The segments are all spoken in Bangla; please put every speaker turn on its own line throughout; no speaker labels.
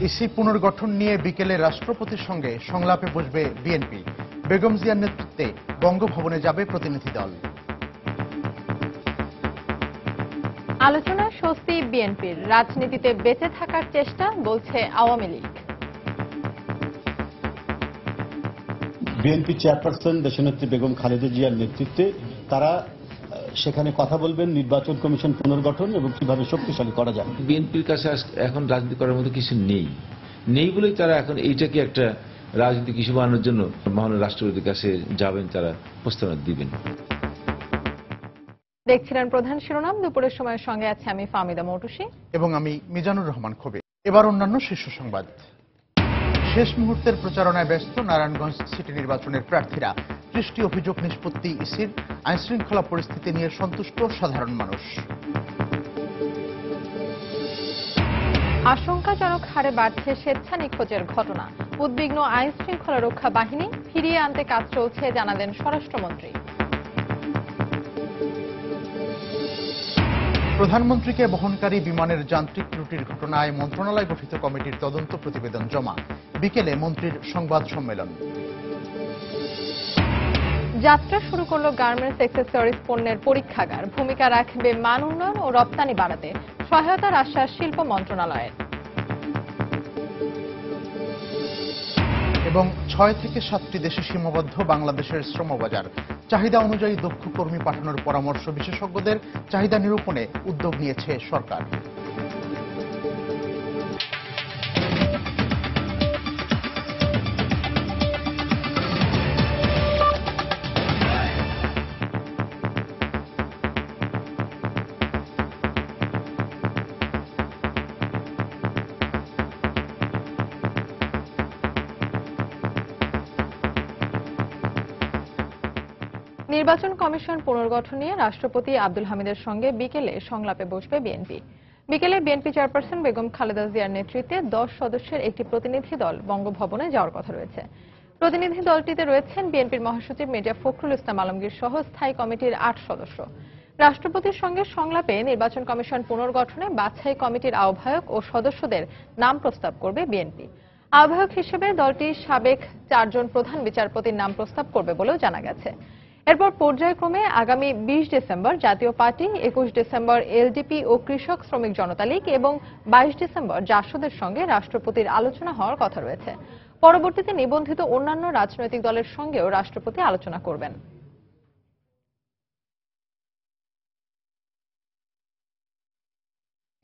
ইসি পুনর্গঠন নিয়ে বিকেলে রাষ্ট্রপতির সঙ্গে সংলাপে বসবে বিএনপি। বেগম জিয়ার নেতৃত্বে বঙ্গভবনে যাবে প্রতিনিধি দল।
আলোচনা স্বস্তি বিএনপির, রাজনীতিতে বেঁচে থাকার চেষ্টা বলছে আওয়ামী লীগ।
বিএনপি চেয়ারপারসন দেশনেত্রী বেগম খালেদা জিয়ার নেতৃত্বে তারা সেখানে কথা বলবেন নির্বাচন কমিশন পুনর্গঠন এবং কিভাবে শক্তিশালী করা যায়।
বিএনপির কাছে এখন রাজনীতি করার মতো কিছু নেই বলেই তারা এখন এইটাকে একটা রাজনীতি কিছু বানানোর জন্য মহামান্য রাষ্ট্রপতির কাছে যাবেন, তারা প্রস্তাবনা দিবেন।
দেখছিলেন প্রধান শিরোনাম। দুপুরের সময়ের সঙ্গে আছে আমি ফাহমিদা মৌটুসী
এবং আমি মিজানুর রহমান খোবে। এবার অন্যান্য শীর্ষ সংবাদ। শেষ মুহূর্তের প্রচারণায় ব্যস্ত নারায়ণগঞ্জ সিটি নির্বাচনের প্রার্থীরা। ৩০টি অভিযোগ নিষ্পত্তি ইসির। আইনশৃঙ্খলা পরিস্থিতি নিয়ে সন্তুষ্ট সাধারণ মানুষ।
আশঙ্কাজনক হারে বাড়ছে স্বেচ্ছা নিখোঁজের ঘটনা। উদ্বিগ্ন আইনশৃঙ্খলা রক্ষা বাহিনী, ফিরিয়ে আনতে কাজ চলছে জানালেন স্বরাষ্ট্রমন্ত্রী।
প্রধানমন্ত্রীকে বহনকারী বিমানের যান্ত্রিক ত্রুটির ঘটনায় মন্ত্রণালয় গঠিত কমিটির তদন্ত প্রতিবেদন জমা। বিকেলে মন্ত্রীর সংবাদ সম্মেলন।
যাত্রা শুরু করল গার্মেন্টস অ্যাক্সেসরিজ পণ্যের পরীক্ষাগার। ভূমিকা রাখবে মান উন্নয়ন ও রপ্তানি বাড়াতে। সহায়তার আশ্বাস শিল্প মন্ত্রণালয়ের।
এবং ৬ থেকে ৭টি দেশে সীমাবদ্ধ বাংলাদেশের শ্রমবাজার। চাহিদা অনুযায়ী দক্ষ কর্মী পাঠানোর পরামর্শ বিশেষজ্ঞদের। চাহিদা নিরূপণে উদ্যোগ নিয়েছে সরকার।
নির্বাচন কমিশন পুনর্গঠন নিয়ে রাষ্ট্রপতি আব্দুল হামিদের সঙ্গে বিকেলে সংলাপে বসবে বিএনপি। বিকেলে বিএনপি চেয়ারপারসন বেগম খালেদা জিয়ার নেতৃত্বে 10 সদস্যের একটি প্রতিনিধি দল বঙ্গভবনে যাওয়ার কথা রয়েছে। প্রতিনিধি দলটিতে রয়েছেন বিএনপির মহাসচিব মির্জা ফখরুল ইসলাম আলমগীর সহ স্থায়ী কমিটির 8 সদস্য। রাষ্ট্রপতির সঙ্গে সংলাপে নির্বাচন কমিশন পুনর্গঠনে বাছাই কমিটির আহ্বায়ক ও সদস্যদের নাম প্রস্তাব করবে বিএনপি। আহ্বায়ক হিসেবে দলটি সাবেক 4 জন প্রধান বিচারপতির নাম প্রস্তাব করবে বলেও জানা গেছে। এরপর পর্যায়ক্রমে আগামী 20 ডিসেম্বর জাতীয় পার্টি, 21 ডিসেম্বর এলডিপি ও কৃষক শ্রমিক জনতা লীগ এবং 22 ডিসেম্বর জাসদের সঙ্গে রাষ্ট্রপতির আলোচনা হওয়ার কথা রয়েছে। পরবর্তীতে নিবন্ধিত অন্যান্য রাজনৈতিক দলের সঙ্গেও রাষ্ট্রপতি আলোচনা করবেন।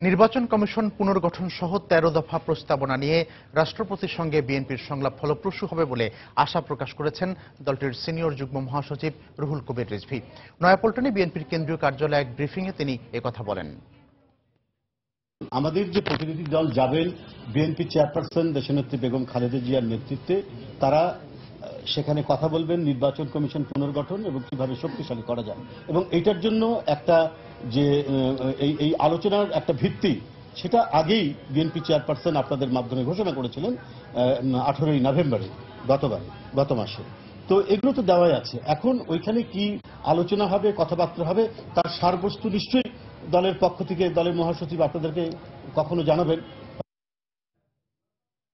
নির্বাচন কমিশন পুনর্গঠন সহ 13 দফা প্রস্তাবনা নিয়ে রাষ্ট্রপতির সঙ্গে বিএনপির সংলাপ ফলপ্রসূ হবে বলে আশা প্রকাশ করেছেন দলটির সিনিয়র যুগ্ম মহাসচিব রুহুল কবির রিজভী। নয়াপল্টনে বিএনপির কেন্দ্রীয় কার্যালয়ে এক ব্রিফিংয়ে তিনি একথা বলেন।
আমাদের যে প্রতিনিধি দল যাবেন বিএনপি চেয়ারপারসন দেশনেত্রী বেগম খালেদা জিয়ার নেতৃত্বে, তারা সেখানে কথা বলবেন নির্বাচন কমিশন পুনর্গঠন এবং কিভাবে শক্তিশালী করা যায়। এবং এইটার জন্য একটা যে এই আলোচনার একটা ভিত্তি, সেটা আগেই বিএনপি চেয়ারপারসন আপনাদের মাধ্যমে ঘোষণা করেছিলেন 18ই নভেম্বরে গত মাসে। তো এগুলো তো দেওয়াই আছে। এখন ওইখানে কি আলোচনা হবে, কথাবার্তা হবে, তার সারবস্তু নিশ্চয়ই দলের পক্ষ থেকে দলের মহাসচিব আপনাদেরকে কখনো জানাবেন।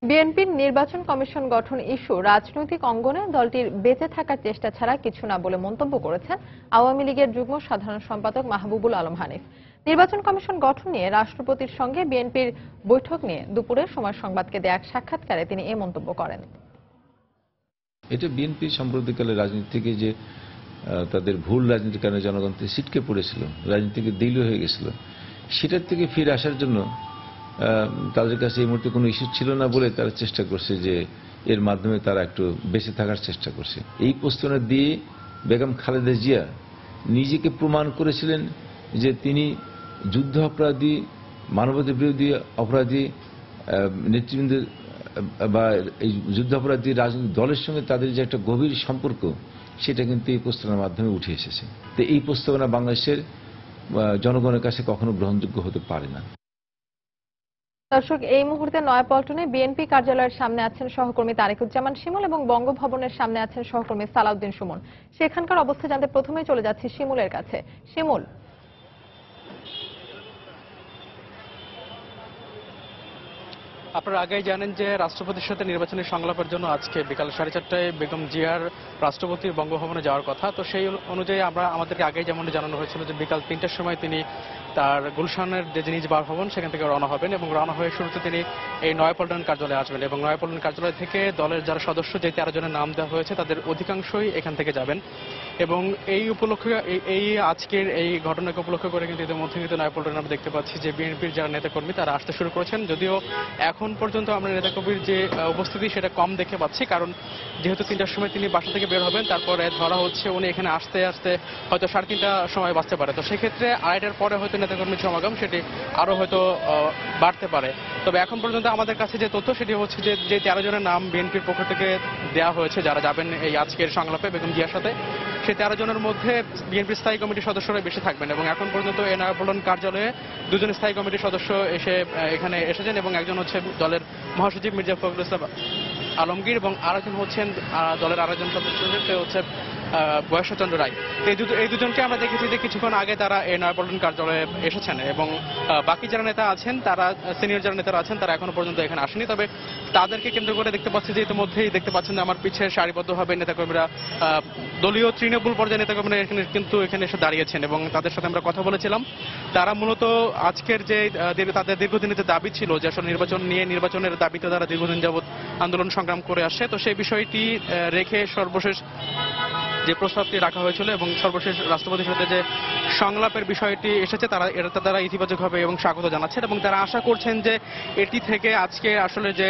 বিএনপির নির্বাচন কমিশন গঠন ইস্যু রাজনৈতিক অঙ্গনে দলটির বেঁচে থাকার চেষ্টা ছাড়া কিছু না বলে মন্তব্য করেছেন আওয়ামী লীগের যুগ্ম সাধারণ সম্পাদক মাহবুবুল আলম হানিফ। নির্বাচন কমিশন গঠন নিয়ে রাষ্ট্রপতির সঙ্গে বিএনপির বৈঠক নিয়ে দুপুরে সময় সংবাদকে দেয়া এক সাক্ষাৎকারে তিনি এ মন্তব্য করেন।
এটা বিএনপি সাম্প্রতিককালে রাজনীতি থেকে যে তাদের ভুল রাজনীতির কারণে জনগণ ছিটকে পড়েছিল, রাজনীতি থেকে দলীয় হয়ে গেছিল, সেটার থেকে ফিরে আসার জন্য তাদের কাছে এই মুহূর্তে কোনো ইস্যু ছিল না বলে তারা চেষ্টা করছে যে এর মাধ্যমে তারা একটু বেঁচে থাকার চেষ্টা করছে। এই প্রস্তাবনা দিয়ে বেগম খালেদা জিয়া নিজেকে প্রমাণ করেছিলেন যে তিনি যুদ্ধ অপরাধী, মানবতা বিরোধী অপরাধী নেতৃবৃন্দ বা এই যুদ্ধাপরাধী রাজনৈতিক দলের সঙ্গে তাদের যে একটা গভীর সম্পর্ক, সেটা কিন্তু এই প্রস্তাবনার মাধ্যমে উঠে এসেছে। তো এই প্রস্তাবনা বাংলাদেশের জনগণের কাছে কখনো গ্রহণযোগ্য হতে পারে না।
দর্শক, এই মুহূর্তে নয়াপল্টনে বিএনপি কার্যালয়ের সামনে আছেন সহকর্মী তারেকুজ্জামান শিমুল এবং বঙ্গভবনের সামনে আছেন সহকর্মী সালাউদ্দিন সুমন। সেখানকার অবস্থা জানতে প্রথমেই চলে যাচ্ছি শিমুলের কাছে। শিমুল,
আপনারা আগেই জানেন যে রাষ্ট্রপতির সাথে নির্বাচনী সংলাপের জন্য আজকে বিকাল 4:30টায় বেগম জিয়ার রাষ্ট্রপতির বঙ্গভবনে যাওয়ার কথা। তো সেই অনুযায়ী আমাদেরকে আগেই যেমন জানানো হয়েছিল যে বিকাল 3টার সময় তিনি তার গুলশানের যে নিজ বাসভবন সেখান থেকে রওনা হবেন এবং রওনা হয়ে শুরুতে তিনি এই নয়াপল্টন কার্যালয়ে আসবেন এবং নয়াপল্টন কার্যালয় থেকে দলের যারা সদস্য যে 13 জনের নাম দেওয়া হয়েছে তাদের অধিকাংশই এখান থেকে যাবেন এবং এই উপলক্ষে এই আজকের এই ঘটনাকে উপলক্ষ করে কিন্তু ইতিমধ্যে কিন্তু নয়াপল্টনে আমরা দেখতে পাচ্ছি যে বিএনপির যারা নেতাকর্মী তারা আসতে শুরু করেছেন। যদিও এখন পর্যন্ত আমরা নেতাকর্মীর যে উপস্থিতি সেটা কম দেখতে পাচ্ছি, কারণ যেহেতু 3টার সময় তিনি বাসা থেকে বের হবেন, তারপরে ধরা হচ্ছে উনি এখানে আসতে আসতে হয়তো 3:30 সময় বাঁচতে পারে। তো সেক্ষেত্রে 2:30টার পরে হয়তো নেতাকর্মীর সমাগম সেটি আরো হয়তো বাড়তে পারে। তবে এখন পর্যন্ত আমাদের কাছে যে তথ্য সেটি হচ্ছে যে 13 জনের নাম বিএনপির পক্ষ থেকে দেওয়া হয়েছে যারা যাবেন এই আজকের সংলাপে বেগম জিয়ার সাথে, সেই 13 জনের মধ্যে বিএনপির স্থায়ী কমিটির সদস্যরা বেশি থাকবেন এবং এখন পর্যন্ত এই নয়াপল্টন কার্যালয়ে 2 জন স্থায়ী কমিটির সদস্য এখানে এসেছেন এবং একজন হচ্ছে দলের মহাসচিব মির্জা ফখরুল ইসলাম আলমগীর এবং আরেকজন হচ্ছেন দলের আরেকজন সদস্য হচ্ছে বয়সচন্দ্র রায়। এই দুজনকে আমরা দেখেছি যে কিছুক্ষণ আগে তারা এই নয়াপল্টন কার্যালয়ে এসেছেন এবং বাকি যারা নেতা আছেন তারা সিনিয়র যারা নেতারা আছেন তারা এখনো পর্যন্ত এখানে আসেনি। তবে তাদেরকে কেন্দ্র করে দেখতে পাচ্ছি যে ইতিমধ্যেই দেখতে পাচ্ছেন যে আমার পিছিয়ে সারিবদ্ধভাবে নেতাকর্মীরা দলীয় তৃণমূল পর্যায়ে নেতাকর্মীরা এখানে এসে দাঁড়িয়েছেন এবং তাদের সাথে আমরা কথা বলেছিলাম। তারা মূলত আজকের যে তাদের দীর্ঘদিনের যে দাবি ছিল যে আসলে নির্বাচনের দাবিতে তারা দীর্ঘদিন যাবৎ আন্দোলন সংগ্রাম করে আসছে, তো সেই বিষয়টি রেখে সর্বশেষ যে প্রস্তাবটি রাখা হয়েছিল এবং সর্বশেষ রাষ্ট্রপতির সাথে যে সংলাপের বিষয়টি এসেছে তারা ইতিবাচক হবে এবং স্বাগত জানাচ্ছেন এবং তারা আশা করছেন যে এটি থেকে আজকে আসলে যে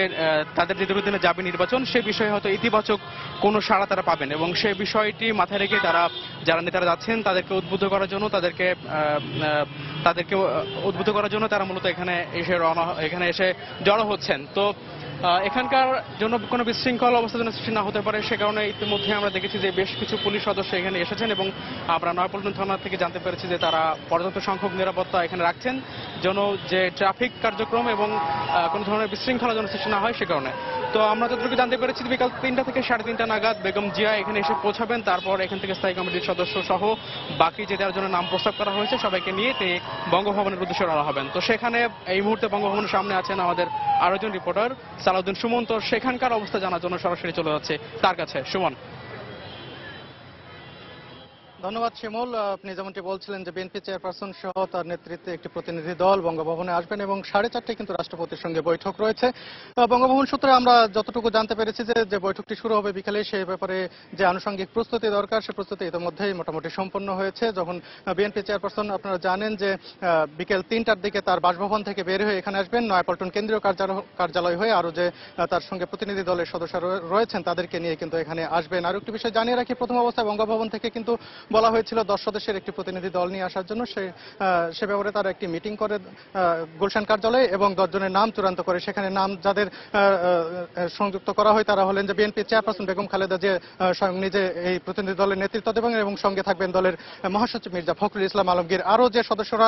তাদের যে দীর্ঘদিনে যাবে নির্বাচন সে বিষয়ে হয়তো ইতিবাচক কোনো সাড়া তারা পাবেন এবং সেই বিষয়টি মাথায় রেখে যারা নেতারা যাচ্ছেন তাদেরকে উদ্বুদ্ধ করার জন্য তারা মূলত এখানে এসে জড়ো হচ্ছেন। তো এখানকার জন্য কোনো বিশৃঙ্খল অবস্থা যেন সৃষ্টি না হতে পারে সে কারণে ইতিমধ্যে আমরা দেখেছি যে বেশ কিছু পুলিশ সদস্য এখানে এসেছেন এবং আমরা নয়াপল্টন থানা থেকে জানতে পেরেছি যে তারা পর্যাপ্ত সংখ্যক নিরাপত্তা এখানে রাখছেন যেন যে ট্রাফিক কার্যক্রম এবং কোনো ধরনের বিশৃঙ্খলা যেন সৃষ্টি না হয় সে কারণে। তো আমরা যতটুকু জানতে পেরেছি বিকাল 3টা থেকে 3:30 নাগাদ বেগম জিয়া এখানে এসে পৌঁছাবেন, তারপর এখান থেকে স্থায়ী কমিটির সদস্য সহ বাকি যে 13 জনের নাম প্রস্তাব করা হয়েছে সবাইকে নিয়ে তিনি বঙ্গভবনের উদ্দেশ্যে রওনা হবেন। তো সেখানে এই মুহূর্তে বঙ্গভবনের সামনে আছেন আমাদের আরো একজন রিপোর্টার সালাউদ্দিন সুমন। তো সেখানকার অবস্থা জানার জন্য সরাসরি চলে যাচ্ছে তার কাছে। সুমন।
ধন্যবাদ শিমুল। আপনি যেমনটি বলছিলেন যে বিএনপি চেয়ারপারসন সহ তার নেতৃত্বে একটি প্রতিনিধি দল বঙ্গভবনে আসবেন এবং 4:30টায় কিন্তু রাষ্ট্রপতির সঙ্গে বৈঠক রয়েছে। বঙ্গভবন সূত্রে আমরা যতটুকু জানতে পেরেছি যে বৈঠকটি শুরু হবে বিকেলে, সেই ব্যাপারে যে আনুষঙ্গিক প্রস্তুতি দরকার সে প্রস্তুতি ইতিমধ্যেই মোটামুটি সম্পন্ন হয়েছে। যখন বিএনপি চেয়ারপারসন আপনারা জানেন যে বিকেল 3টার দিকে তার বাসভবন থেকে বের হয়ে এখানে আসবেন নয়াপল্টন কেন্দ্রীয় কার্যালয় হয়ে, আরো যে তার সঙ্গে প্রতিনিধি দলের সদস্য রয়েছেন তাদেরকে নিয়ে কিন্তু এখানে আসবেন। আর একটি বিষয় জানিয়ে রাখি, প্রথম অবস্থায় বঙ্গভবন থেকে কিন্তু বলা হয়েছিল 10 সদস্যের একটি প্রতিনিধি দল নিয়ে আসার জন্য। সে ব্যাপারে তারা একটি মিটিং করে গুলশান কার্যালয়ে এবং 10 জনের নাম চূড়ান্ত করে সেখানে নাম যাদের সংযুক্ত করা হয় তারা হলেন যে বিএনপি চেয়ারপারসন বেগম খালেদা জিয়া স্বয়ং নিজে এই প্রতিনিধি দলের নেতৃত্ব দেবেন এবং সঙ্গে থাকবেন দলের মহাসচিব মির্জা ফখরুল ইসলাম আলমগীর। আরো যে সদস্যরা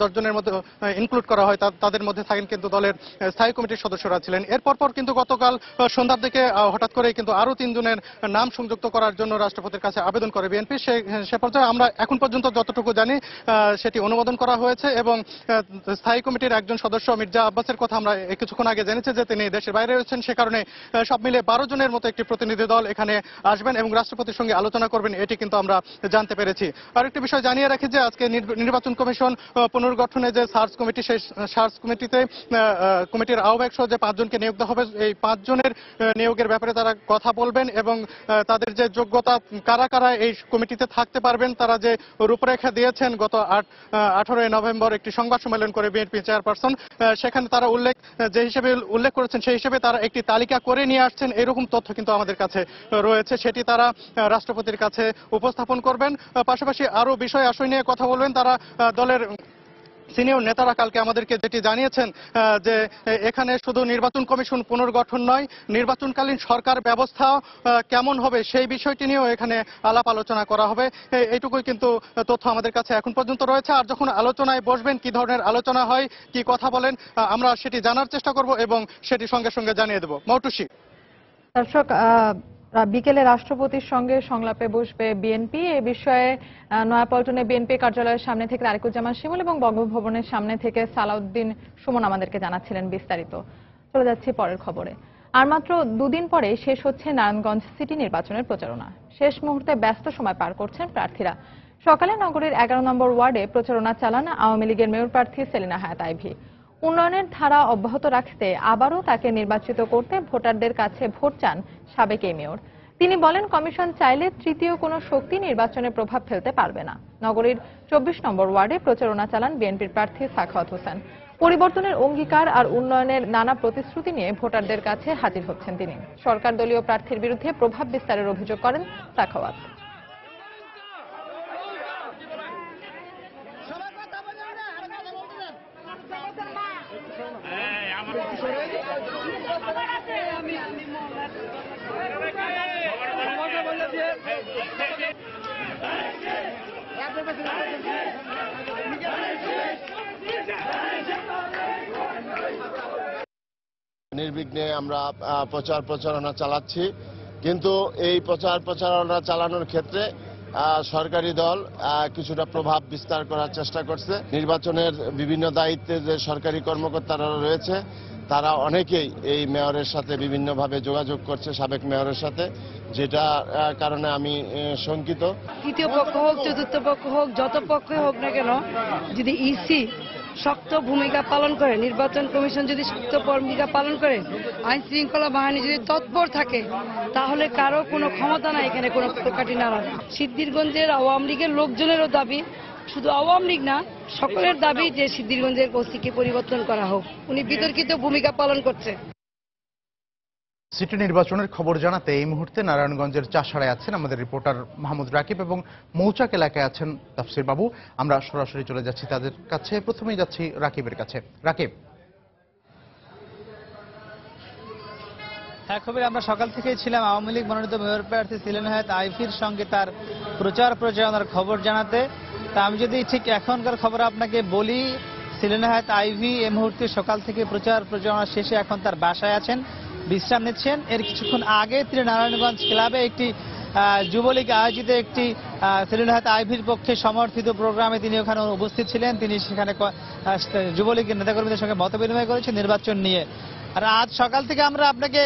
10 জনের মধ্যে ইনক্লুড করা হয় তাদের মধ্যে থাকেন কিন্তু দলের স্থায়ী কমিটির সদস্যরা ছিলেন। এরপর কিন্তু গতকাল সন্ধ্যার দিকে হঠাৎ করে কিন্তু আরো 3 জনের নাম সংযুক্ত করার জন্য রাষ্ট্রপতির কাছে আবেদন করে বিএনপি। সে পর্যায়ে আমরা এখন পর্যন্ত যতটুকু জানি সেটি অনুমোদন করা হয়েছে এবং স্থায়ী কমিটির একজন সদস্য মির্জা আব্বাসের কথা আমরা কিছুক্ষণ আগে জেনেছি যে তিনি দেশের বাইরে রয়েছেন, সে কারণে সব মিলে 12 জনের মতো একটি প্রতিনিধি দল এখানে আসবেন এবং রাষ্ট্রপতির সঙ্গে আলোচনা করবেন, এটি কিন্তু আমরা জানতে পেরেছি। আরেকটি বিষয় জানিয়ে রাখি যে আজকে নির্বাচন কমিশন পুনর্গঠনে যে সার্চ কমিটি, সেই সার্চ কমিটির আহ্বায়ক সহ যে 5 জনকে নিয়োগ দেওয়া হবে এই 5 জনের নিয়োগের ব্যাপারে তারা কথা বলবেন এবং তাদের যে যোগ্যতা কারা কারা এই কমিটিতে থাকতে পারবেন তারা যে রূপরেখা দিয়েছেন গত 18 নভেম্বর একটি সংবাদ সম্মেলন করে বিএনপি চেয়ারপারসন, সেখানে তারা যে হিসেবে উল্লেখ করেছেন সেই হিসেবে তারা একটি তালিকা করে নিয়ে আসছেন, এরকম তথ্য কিন্তু আমাদের কাছে রয়েছে, সেটি তারা রাষ্ট্রপতির কাছে উপস্থাপন করবেন। পাশাপাশি আরো বিষয় আশয় নিয়ে কথা বলবেন তারা। দলের সিনিয়র নেতারা কালকে আমাদেরকে যেটি জানিয়েছেন যে এখানে শুধু নির্বাচন কমিশন পুনর্গঠন নয়, নির্বাচনকালীন সরকার ব্যবস্থা কেমন হবে সেই বিষয়টি নিয়েও এখানে আলাপ আলোচনা করা হবে, এইটুকুই কিন্তু তথ্য আমাদের কাছে এখন পর্যন্ত রয়েছে। আর যখন আলোচনায় বসবেন কি ধরনের আলোচনা হয়, কি কথা বলেন, আমরা সেটি জানার চেষ্টা করব এবং সেটি সঙ্গে সঙ্গে জানিয়ে দেব। মৌটুসী।
দর্শক, বিকেলে রাষ্ট্রপতির সঙ্গে সংলাপে বসবে বিএনপি, এ বিষয়ে নয়াপল্টনে বিএনপি কার্যালয়ের সামনে থেকে তারেকুজ্জামান শিমুল এবং বঙ্গভবনের সামনে থেকে সালাউদ্দিন সুমন আমাদেরকে জানাচ্ছিলেন বিস্তারিত। চলে যাচ্ছি পরের খবরে। আর মাত্র দুদিন পরে শেষ হচ্ছে নারায়ণগঞ্জ সিটি নির্বাচনের প্রচারণা। শেষ মুহূর্তে ব্যস্ত সময় পার করছেন প্রার্থীরা। সকালে নগরীর 11 নম্বর ওয়ার্ডে প্রচারণা চালান আওয়ামী লীগের মেয়র প্রার্থী সেলিনা হায়াৎ আইভী। উন্নয়নের ধারা অব্যাহত রাখতে আবারও তাকে নির্বাচিত করতে ভোটারদের কাছে ভোট চান সাবেক এই মেয়র। তিনি বলেন, কমিশন চাইলে তৃতীয় কোনো শক্তি নির্বাচনে প্রভাব ফেলতে পারবে না। নগরীর 24 নম্বর ওয়ার্ডে প্রচারণা চালান বিএনপির প্রার্থী সাখাওয়াত হোসেন। পরিবর্তনের অঙ্গীকার আর উন্নয়নের নানা প্রতিশ্রুতি নিয়ে ভোটারদের কাছে হাজির হচ্ছেন তিনি। সরকার দলীয় প্রার্থীর বিরুদ্ধে প্রভাব বিস্তারের অভিযোগ করেন সাখাওয়াত।
নির্বিঘ্নে আমরা প্রচারণা চালাচ্ছি, কিন্তু এই প্রচারণা চালানোর ক্ষেত্রে সরকারি দল কিছুটা প্রভাব বিস্তার করার চেষ্টা করছে। নির্বাচনের বিভিন্ন দায়িত্বে যে সরকারি কর্মকর্তারা রয়েছে তারা অনেকেই এই মেয়রের সাথে বিভিন্নভাবে যোগাযোগ করছে, সাবেক মেয়রের সাথে, যেটা কারণে আমি শঙ্কিত।
তৃতীয় পক্ষ হোক, চতুর্থ পক্ষ হোক, যত পক্ষই হোক না কেন, যদি ইসি শক্ত ভূমিকা পালন করে, নির্বাচন কমিশন যদি শক্ত ভূমিকা পালন করে, আইন শৃঙ্খলা বাহিনী যদি তৎপর থাকে, তাহলে কারো কোনো ক্ষমতা নাই এখানে কোনো কাটি নাড়ার। সিদ্ধিরগঞ্জের আওয়ামী লীগের লোকজনেরও দাবি, শুধু আওয়ামী লীগ না, সকলের দাবি যে সিদ্ধিরগঞ্জের ওসিকে পরিবর্তন করা হোক। উনি বিতর্কিত ভূমিকা পালন করছে।
সিটি নির্বাচনের খবর জানাতে এই মুহূর্তে নারায়ণগঞ্জের চাষাড়ায় আছেন আমাদের রিপোর্টার মাহমুদ রাকিব এবং মৌচাক এলাকায় আছেন তাফসির বাবু। আমরা সরাসরি চলে যাচ্ছি তাদের কাছে। প্রথমেই যাচ্ছি রাকিবের কাছে। রাকিব,
হ্যাঁ কবির, আমরা সকাল থেকেই ছিলাম আওয়ামী লীগ মনোনীত মেয়র প্রার্থী সেলিনা হায়াৎ আইভীর সঙ্গে তার প্রচারণার খবর জানাতে। তা আমি যদি ঠিক এখনকার খবর আপনাকে বলি, সেলিনা হায়াৎ আইভী এই মুহূর্তে সকাল থেকে প্রচারণা শেষে এখন তার বাসায় আছেন, বিশ্রাম নিচ্ছেন। এর কিছুক্ষণ আগে তিনি নারায়ণগঞ্জ ক্লাবে একটি যুবলীগ আয়োজিত একটি সেলিনা হায়াৎ আইভীর পক্ষে সমর্থিত প্রোগ্রামে তিনি ওখানে উপস্থিত ছিলেন। তিনি সেখানে যুবলীগের নেতাকর্মীদের সঙ্গে মত বিনিময় করেছেন নির্বাচন নিয়ে। আর আজ সকাল থেকে আমরা আপনাকে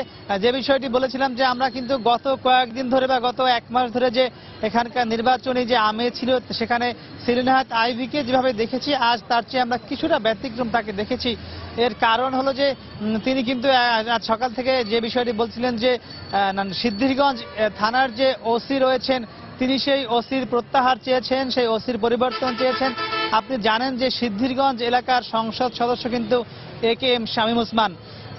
যে বিষয়টি বলেছিলাম যে আমরা কিন্তু গত কয়েকদিন ধরে বা গত এক মাস ধরে যে এখানকার নির্বাচনী যে আমেজ ছিল, সেখানে সেলিনা হায়াৎ আইভীকে যেভাবে দেখেছি, আজ তার চেয়ে আমরা কিছুটা ব্যতিক্রম তাকে দেখেছি। এর কারণ হলো যে তিনি কিন্তু আজ সকাল থেকে যে বিষয়টি বলছিলেন যে সিদ্ধিরগঞ্জ থানার যে ওসি রয়েছেন, তিনি সেই ওসির প্রত্যাহার চেয়েছেন, সেই ওসির পরিবর্তন চেয়েছেন। আপনি জানেন যে সিদ্ধিরগঞ্জ এলাকার সংসদ সদস্য কিন্তু AKM শামীম ওসমান।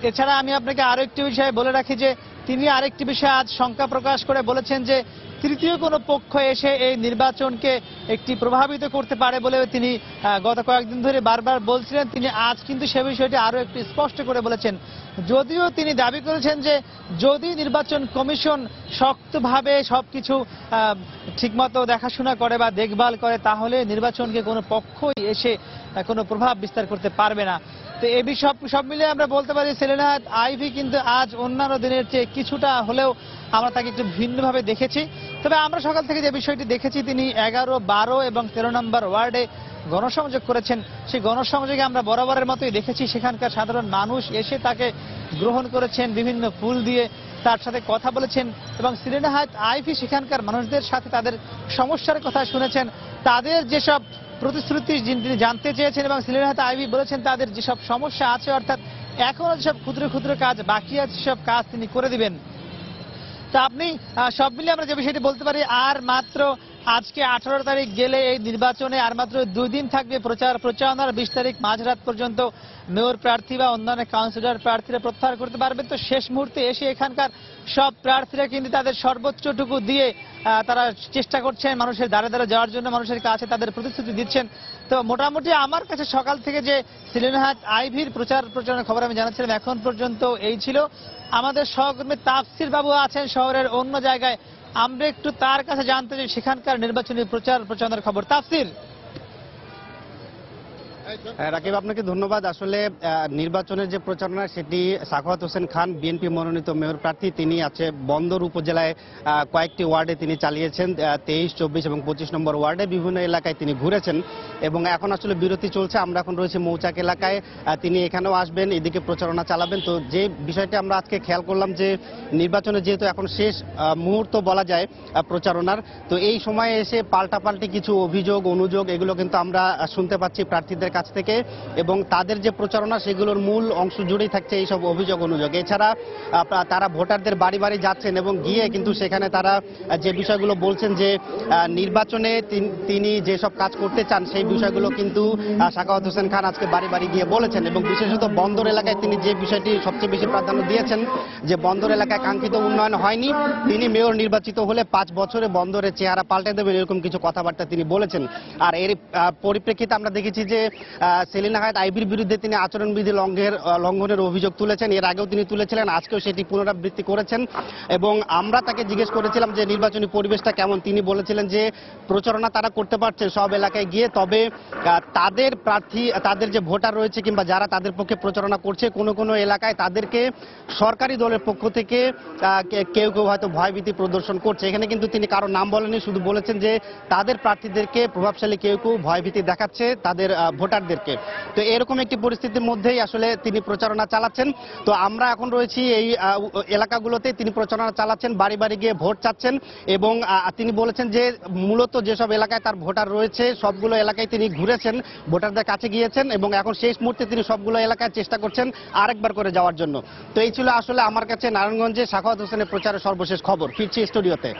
এছাড়া আমি আপনাকে আরো একটি বিষয় বলে রাখি যে তিনি আরেকটি বিষয়ে আজ শঙ্কা প্রকাশ করে বলেছেন যে তৃতীয় কোনো পক্ষ এসে এই নির্বাচনকে একটি প্রভাবিত করতে পারে বলে তিনি গত কয়েকদিন ধরে বারবার বলছিলেন। তিনি আজ কিন্তু সে বিষয়টি আরো একটু স্পষ্ট করে বলেছেন। যদিও তিনি দাবি করেছেন যে যদি নির্বাচন কমিশন শক্তভাবে সবকিছু ঠিকমতো দেখাশোনা করে বা দেখভাল করে, তাহলে নির্বাচনকে কোনো পক্ষই এসে কোনো প্রভাব বিস্তার করতে পারবে না। তো এই সব মিলিয়ে আমরা বলতে পারি সেলিনা হায়াৎ আইভী কিন্তু আজ অন্যান্য দিনের চেয়ে কিছুটা হলেও আমরা তাকে একটু ভিন্নভাবে দেখেছি। তবে আমরা সকাল থেকে যে বিষয়টি দেখেছি, তিনি 11, 12 এবং 13 নম্বর ওয়ার্ডে গণসংযোগ করেছেন। সেই গণসংযোগে আমরা বরাবরের মতোই দেখেছি সেখানকার সাধারণ মানুষ এসে তাকে গ্রহণ করেছেন, বিভিন্ন ফুল দিয়ে তার সাথে কথা বলেছেন এবং সেলিনা হায়াৎ আইভী সেখানকার মানুষদের সাথে তাদের সমস্যার কথা শুনেছেন, তাদের যেসব প্রতিশ্রুতি তিনি জানতে চেয়েছেন এবং সেলিনা হায়াৎ আইভী বলেছেন তাদের যেসব সমস্যা আছে, অর্থাৎ এখনো যেসব ক্ষুদ্র ক্ষুদ্র কাজ বাকি আছে সেসব কাজ তিনি করে দিবেন। তা আপনি সব মিলিয়ে আমরা যে বিষয়টি বলতে পারি, আর মাত্র আজকে 18 তারিখ গেলে এই নির্বাচনে আর মাত্র 2 দিন থাকবে প্রচারণার। 20 তারিখ মাঝরাত পর্যন্ত মেয়র প্রার্থী বা অন্যান্য কাউন্সিলর প্রার্থীরা প্রত্যাহার করতে পারবেন। তো শেষ মুহূর্তে এসে এখানকার সব প্রার্থীরা কিন্তু তাদের সর্বোচ্চটুকু দিয়ে তারা চেষ্টা করছেন মানুষের দ্বারে দ্বারে যাওয়ার জন্য, মানুষের কাছে তাদের প্রতিশ্রুতি দিচ্ছেন। তো মোটামুটি আমার কাছে সকাল থেকে যে সেলিনা হায়াৎ আইভীর প্রচারণার খবর আমি জানাচ্ছিলাম এখন পর্যন্ত এই ছিল। আমাদের সহকর্মী তাফসির বাবু আছেন শহরের অন্য জায়গায়, আমরা একটু তার কাছে জানতে চাই সেখানকার নির্বাচনী প্রচারণার খবর। তাফসির,
রাকিব, আপনাকে ধন্যবাদ। আসলে নির্বাচনের যে প্রচারণা সেটি সাখাওয়াত হোসেন খান বিএনপি মনোনীত মেয়র প্রার্থী, তিনি আছে বন্দর উপজেলায় কয়েকটি ওয়ার্ডে তিনি চালিয়েছেন। 23, 24 এবং 25 নম্বর ওয়ার্ডে বিভিন্ন এলাকায় তিনি ঘুরেছেন এবং এখন আসলে বিরতি চলছে। আমরা এখন রয়েছে মৌচাক এলাকায়, তিনি এখানেও আসবেন, এদিকে প্রচারণা চালাবেন। তো যে বিষয়টি আমরা আজকে খেয়াল করলাম যে নির্বাচনে যেহেতু এখন শেষ মুহূর্ত বলা যায় প্রচারণার, তো এই সময়ে এসে পাল্টাপাল্টি কিছু অভিযোগ অনুযোগ এগুলো কিন্তু আমরা শুনতে পাচ্ছি প্রার্থীদের কাছ থেকে, এবং তাদের যে প্রচারণা সেগুলোর মূল অংশ জুড়েই থাকছে এইসব অভিযোগ অনুযোগ। এছাড়া তারা ভোটারদের বাড়ি বাড়ি যাচ্ছেন এবং গিয়ে কিন্তু সেখানে তারা যে বিষয়গুলো বলছেন যে নির্বাচনে তিনি যেসব কাজ করতে চান সেই বিষয়গুলো কিন্তু সাখাওয়াত হোসেন খান আজকে বাড়ি বাড়ি গিয়ে বলেছেন। এবং বিশেষত বন্দর এলাকায় তিনি যে বিষয়টি সবচেয়ে বেশি প্রাধান্য দিয়েছেন যে বন্দর এলাকায় কাঙ্ক্ষিত উন্নয়ন হয়নি, তিনি মেয়র নির্বাচিত হলে 5 বছরে বন্দরের চেহারা পাল্টে দেবেন, এরকম কিছু কথাবার্তা তিনি বলেছেন। আর এর পরিপ্রেক্ষিতে আমরা দেখেছি যে সেলিনা হায়াৎ আইভীর বিরুদ্ধে তিনি আচরণবিধি লঙ্ঘনের অভিযোগ তুলেছেন। এর আগেও তিনি তুলেছিলেন, আজকেও সেটি পুনরাবৃত্তি করেছেন। এবং আমরা তাকে জিজ্ঞেস করেছিলাম যে নির্বাচনী পরিবেশটা কেমন, তিনি বলেছিলেন যে প্রচারণা তারা করতে পারছে সব এলাকায় গিয়ে, তবে তাদের প্রার্থী তাদের যে ভোটার রয়েছে কিংবা যারা তাদের পক্ষে প্রচারণা করছে কোনো কোনো এলাকায় তাদেরকে সরকারি দলের পক্ষ থেকে কেউ কেউ হয়তো ভয়ভীতি প্রদর্শন করছে। এখানে কিন্তু তিনি কারো নাম বলেননি, শুধু বলেছেন যে তাদের প্রার্থীদেরকে প্রভাবশালী কেউ কেউ ভয়ভীতি দেখাচ্ছে তাদের ভোটারদেরকে। তো এরকম একটি পরিস্থিতির মধ্যেই আসলে তিনি প্রচারণা চালাচ্ছেন। তো আমরা এখন রয়েছি এই এলাকাগুলোতে, তিনি প্রচারণা চালাচ্ছেন, বাড়ি বাড়ি গিয়ে ভোট চাচ্ছেন। এবং তিনি বলেছেন যে মূলত যেসব এলাকায় তার ভোটার রয়েছে সবগুলো এলাকায় তিনি ঘুরেছেন, ভোটারদের কাছে গিয়েছেন এবং এখন শেষ মুহূর্তে তিনি সবগুলো এলাকায় চেষ্টা করছেন আরেকবার করে যাওয়ার জন্য। তো এই ছিল আসলে আমার কাছে নারায়ণগঞ্জে সাখাওয়াত হোসেনের প্রচারের সর্বশেষ খবর। ফিরছি স্টুডিওতে।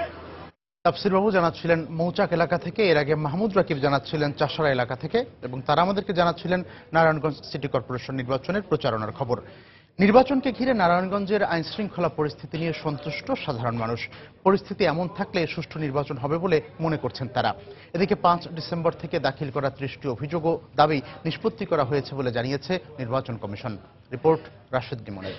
তাফসির বাবু জানাচ্ছিলেন মৌচাক এলাকা থেকে, এর আগে মাহমুদ রাকিব জানাচ্ছিলেন চাষড়া এলাকা থেকে, এবং তারা আমাদেরকে জানাচ্ছিলেন নারায়ণগঞ্জ সিটি কর্পোরেশন নির্বাচনের প্রচারণার খবর। নির্বাচনকে ঘিরে নারায়ণগঞ্জের আইনশৃঙ্খলা পরিস্থিতি নিয়ে সন্তুষ্ট সাধারণ মানুষ। পরিস্থিতি এমন থাকলে সুষ্ঠু নির্বাচন হবে বলে মনে করছেন তারা। এদিকে 5 ডিসেম্বর থেকে দাখিল করা 30টি অভিযোগ ও দাবি নিষ্পত্তি করা হয়েছে বলে জানিয়েছে নির্বাচন কমিশন। রিপোর্ট রাশেদ লিমনের।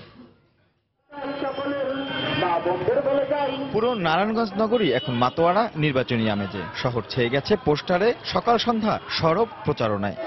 পুরো নারায়ণগঞ্জ নগরী এখন মাতোয়ারা নির্বাচনী আমেজে। শহর ছেয়ে গেছে পোস্টারে, সকাল সন্ধ্যা সরব প্রচারণায়।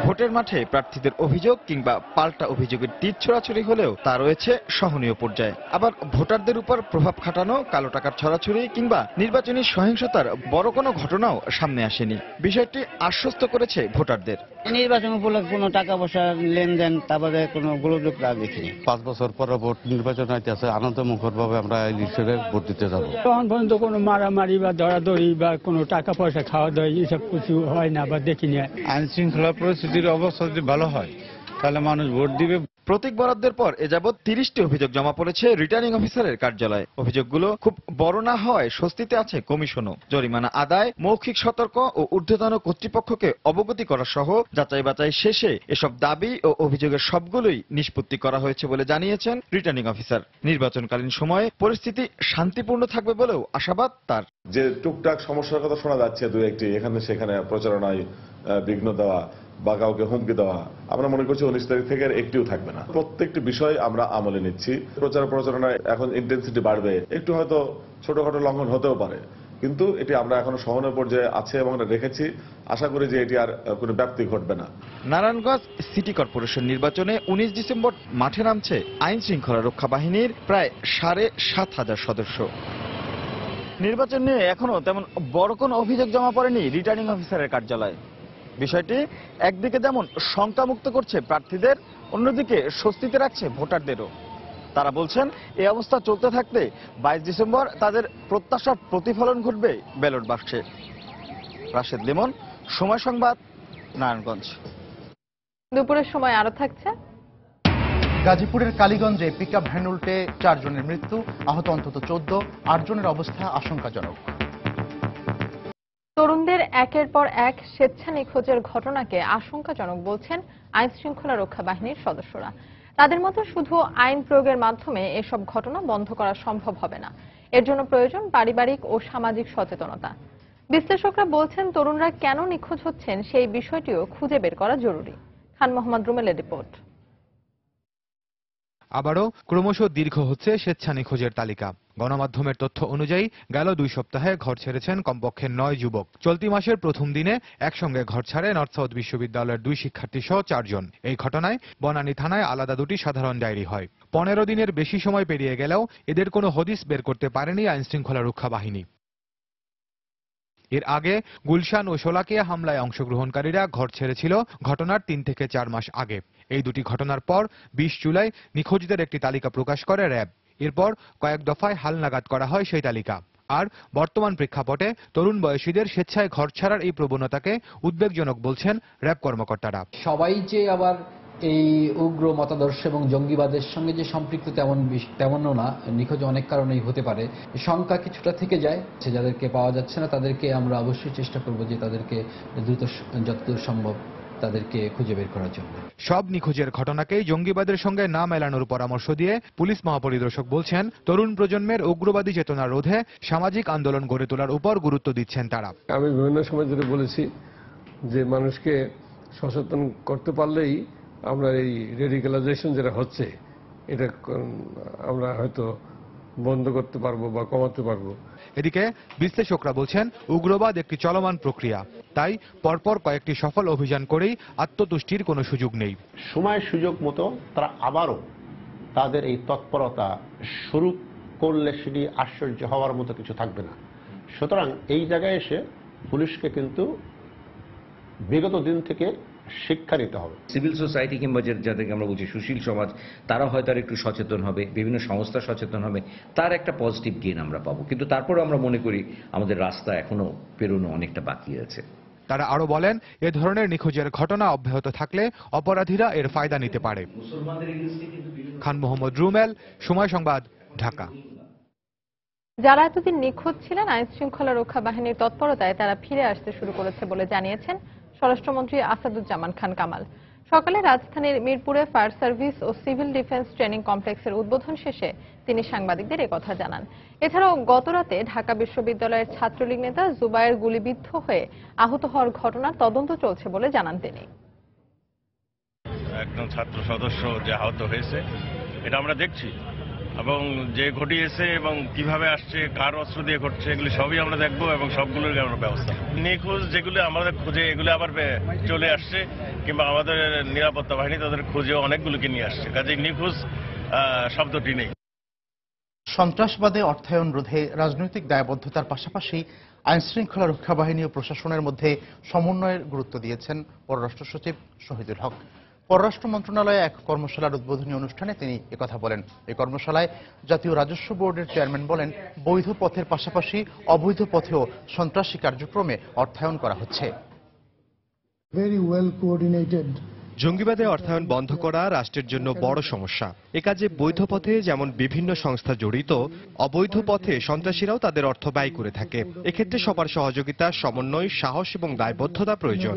ভোটের মাঠে প্রার্থীদের অভিযোগ কিংবা পাল্টা অভিযোগের তীর ছোড়াছড়ি হলেও তা রয়েছে সহনীয় পর্যায়ে। আবার ভোটারদের উপর প্রভাব খাটানো, কালো টাকার ছড়াছড়ি কিংবা নির্বাচনী সহিংসতার বড় কোনো ঘটনাও সামনে আসেনি। বিষয়টি আশ্বস্ত করেছে ভোটারদের।
নির্বাচন উপলক্ষে কোনো টাকা পয়সা লেনদেন, তারপরে কোনো গোলযোগ দেখিনি।
5 বছর পর ভোট নির্বাচন হইতেছে, আনন্দমুখর ভাবে আমরা ইলেকশনে ভোট দিতে যাব।
তখন পর্যন্ত কোনো মারামারি বা দরাদরি বা কোনো টাকা পয়সা খাওয়া দাওয়া এসব কিছু হয় না বা দেখিনি।
আইন শৃঙ্খলা পরিস্থিতির অবস্থা যদি ভালো হয় তাহলে মানুষ ভোট দিবে।
প্রতীক বরাদ্দের পর এ যাবৎ 30টি অভিযোগ জমা পড়েছে রিটার্নিং অফিসারের কার্যালয়ে। অভিযোগগুলো খুব বড় না হওয়ায় স্বস্তিতে আছে কমিশনও। জরিমানা আদায়, মৌখিক সতর্ক ও ঊর্ধ্বতন কর্তৃপক্ষকে অবগতি করা সহ যাচাই বাছাই শেষে এসব দাবি ও অভিযোগের সবগুলোই নিষ্পত্তি করা হয়েছে বলে জানিয়েছেন রিটার্নিং অফিসার। নির্বাচনকালীন সময়ে পরিস্থিতি শান্তিপূর্ণ থাকবে বলেও আশাবাদ তার।
যে টুকটাক সমস্যার কথা শোনা যাচ্ছে দু একটি এখানে সেখানে প্রচারণায় বিঘ্ন দেওয়া বা কাউকে হুমকি দেওয়া, আমরা মনে করছি 19 তারিখ থেকে একটিও থাকবে না। প্রত্যেকটি বিষয় আমরা আমলে নিচ্ছি। প্রচারণায় এখন ইন্টেন্সিটি বাড়বে, একটু হয়তো ছোটখাটো লঙ্ঘন হতেও পারে, কিন্তু এটি আমরা এখনো সহনীয় পর্যায়ে আছে এবং রেখেছি। আশা করি যে এটি আর কোনো ব্যাপ্তি ঘটবে না।
নারায়ণগঞ্জ সিটি কর্পোরেশন নির্বাচনে 19 ডিসেম্বর মাঠে নামছে আইন শৃঙ্খলা রক্ষা বাহিনীর প্রায় 7,500 সদস্য। নির্বাচন নিয়ে এখনো তেমন বড় কোনো অভিযোগ জমা পড়েনি রিটার্নিং অফিসারের কার্যালয়ে। বিষয়টি একদিকে যেমন শঙ্কামুক্ত করছে প্রার্থীদের, অন্যদিকে স্বস্তিতে রাখছে ভোটারদেরও। তারা বলছেন এই অবস্থা চলতে থাকতে 22 ডিসেম্বর তাদের প্রত্যাশার প্রতিফলন ঘটবে ব্যালট বাক্সে। রাশেদ লিমন, সময় সংবাদ, নারায়ণগঞ্জ।
দুপুরের সময় আরো থাকছে।
গাজীপুরের কালীগঞ্জে পিকআপ ভ্যান উল্টে 4 জনের মৃত্যু, আহত অন্তত 14, 8 জনের অবস্থা আশঙ্কাজনক।
তরুণদের একের পর এক স্বেচ্ছা নিখোঁজের ঘটনাকে আশঙ্কাজনক বলছেন আইন শৃঙ্খলা রক্ষা বাহিনীর সদস্যরা। তাদের মতে শুধু আইন প্রয়োগের মাধ্যমে এসব ঘটনা বন্ধ করা সম্ভব হবে না, এর জন্য প্রয়োজন পারিবারিক ও সামাজিক সচেতনতা। বিশ্লেষকরা বলছেন তরুণরা কেন নিখোঁজ হচ্ছেন সেই বিষয়টিও খুঁজে বের করা জরুরি। খান মোহাম্মদ রুমেলের রিপোর্ট।
আবারও ক্রমশ দীর্ঘ হচ্ছে স্বেচ্ছা নিখোঁজের তালিকা। গণমাধ্যমের তথ্য অনুযায়ী গেল 2 সপ্তাহে ঘর ছেড়েছেন কমপক্ষে 9 যুবক। চলতি মাসের প্রথম দিনে একসঙ্গে ঘর ছাড়ে নর্থ সাউথ বিশ্ববিদ্যালয়ের 2 শিক্ষার্থী সহ 4 জন। এই ঘটনায় বনানী থানায় আলাদা 2টি সাধারণ ডায়েরি হয়। 15 দিনের বেশি সময় পেরিয়ে গেলেও এদের কোনো হদিস বের করতে পারেনি আইনশৃঙ্খলা রক্ষা বাহিনী। এর আগে গুলশান ও শোলাকিয়া হামলায় অংশগ্রহণকারীরা ঘর ছেড়েছিল ঘটনার 3 থেকে 4 মাস আগে। এই দুটি ঘটনার পর 20 জুলাই নিখোঁজদের একটি তালিকা প্রকাশ করে র্যাব। এরপর কয়েক দফায় হালনাগাদ করা হয় সেই তালিকা। আর বর্তমান প্রেক্ষাপটে তরুণ বয়সীদের স্বেচ্ছায় ঘর ছাড়ার এই প্রবণতাকে উদ্বেগজনক বলছেন র্যাব কর্মকর্তারা।
সবাই যে আবার এই উগ্র মতাদর্শ এবং জঙ্গিবাদের সঙ্গে যে সম্পৃক্ত তেমনও না, নিখোঁজ অনেক কারণেই হতে পারে। সংখ্যা কিছুটা থেকে যায়, যাদেরকে পাওয়া যাচ্ছে না তাদেরকে আমরা অবশ্যই চেষ্টা করব যে তাদেরকে দ্রুত যতদূর সম্ভব তাদেরকে খুঁজে বের করার জন্য।
সব নিখোঁজের ঘটনাকেই জঙ্গিবাদের সঙ্গে না মেলানোর পরামর্শ দিয়ে পুলিশ মহাপরিদর্শক বলছেন, তরুণ প্রজন্মের উগ্রবাদী চেতনা রোধে সামাজিক আন্দোলন গড়ে তোলার উপর গুরুত্ব দিচ্ছেন তারা।
আমি বিভিন্ন সময় ধরে বলেছি যে মানুষকে সচেতন করতে পারলেই আমরা এই রেডিকালাইজেশন যেটা হচ্ছে এটা আমরা হয়তো বন্ধ করতে পারবো বা কমাতে পারবো।
এদিকে বিশ্লেষকরা বলছেন, উগ্রবাদ একটি চলমান প্রক্রিয়া, তাই পরপর কয়েকটি সফল অভিযান করেই আত্মতুষ্টির কোনো সুযোগ নেই।
সময় সুযোগ মতো তারা আবারও তাদের এই তৎপরতা শুরু করলে সেটি আশ্চর্য হওয়ার মতো কিছু থাকবে না। সুতরাং এই জায়গায় এসে পুলিশকে কিন্তু বিগত দিন থেকে শিক্ষা নিতে হবে।
সিভিল সোসাইটি কিংবা যাদেরকে আমরা বলছি সুশীল সমাজ, তারা হয়তো আর একটু সচেতন হবে, বিভিন্ন সংস্থা সচেতন হবে, তার একটা পজিটিভ গেইন আমরা পাবো। কিন্তু তারপরে আমরা মনে করি আমাদের রাস্তা এখনো পেরোনো অনেকটা বাকি আছে।
তারা আরো বলেন, এ ধরনের নিখোঁজের ঘটনা অব্যাহত থাকলে অপরাধীরা এর ফায়দা নিতে পারে। খান মোহাম্মদ রুমেল, সময় সংবাদ, ঢাকা।
যারা এতদিন নিখোঁজ ছিলেন, আইন শৃঙ্খলা রক্ষা বাহিনীর তৎপরতায় তারা ফিরে আসতে শুরু করেছে বলে জানিয়েছেন স্বরাষ্ট্রমন্ত্রী আসাদুজ্জামান খান কামাল। সকালে রাজধানীর মিরপুরে ফায়ার সার্ভিস ও সিভিল ডিফেন্স ট্রেনিং কমপ্লেক্সের উদ্বোধন শেষে তিনি সাংবাদিকদের একথা জানান। এছাড়াও গতরাতে ঢাকা বিশ্ববিদ্যালয়ের ছাত্রলীগ নেতা জুবায়ের গুলিবিদ্ধ হয়ে আহত হওয়ার ঘটনার তদন্ত চলছে বলে জানান তিনি।
একজন ছাত্র সদস্য যে আহত হয়েছে এটা আমরা দেখছি, এবং যে ঘটিয়েছে এবং কিভাবে আসছে, কার অস্ত্র দিয়ে ঘটছে, এগুলি সবই আমরা দেখবো এবং সবগুলোর আমরা ব্যবস্থা। নিখোঁজ যেগুলো আমাদের খুঁজে এগুলো আবার চলে আসছে, কিংবা আমাদের নিরাপত্তা বাহিনী তাদের খুঁজে অনেকগুলোকে নিয়ে আসছে, কাজে নিখোঁজ শব্দটি নেই।
সন্ত্রাসবাদে অর্থায়ন রোধে রাজনৈতিক দায়বদ্ধতার পাশাপাশি আইনশৃঙ্খলা রক্ষা বাহিনী ও প্রশাসনের মধ্যে সমন্বয়ের গুরুত্ব দিয়েছেন পররাষ্ট্র সচিব শহীদুল হক। পররাষ্ট্র মন্ত্রণালয়ে এক কর্মশালার উদ্বোধনী অনুষ্ঠানে তিনি একথা বলেন। এই কর্মশালায় জাতীয় রাজস্ব বোর্ডের চেয়ারম্যান বলেন, বৈধ পথের পাশাপাশি অবৈধ পথেও সন্ত্রাসী কার্যক্রমে অর্থায়ন করা হচ্ছে।
জঙ্গিবাদে অর্থায়ন বন্ধ করা রাষ্ট্রের জন্য বড় সমস্যা। এ কাজে বৈধ পথে যেমন বিভিন্ন সংস্থা জড়িত, অবৈধ পথে সন্ত্রাসীরাও তাদের অর্থ ব্যয় করে থাকে। এক্ষেত্রে সবার সহযোগিতা, সমন্বয়, সাহস এবং দায়বদ্ধতা প্রয়োজন।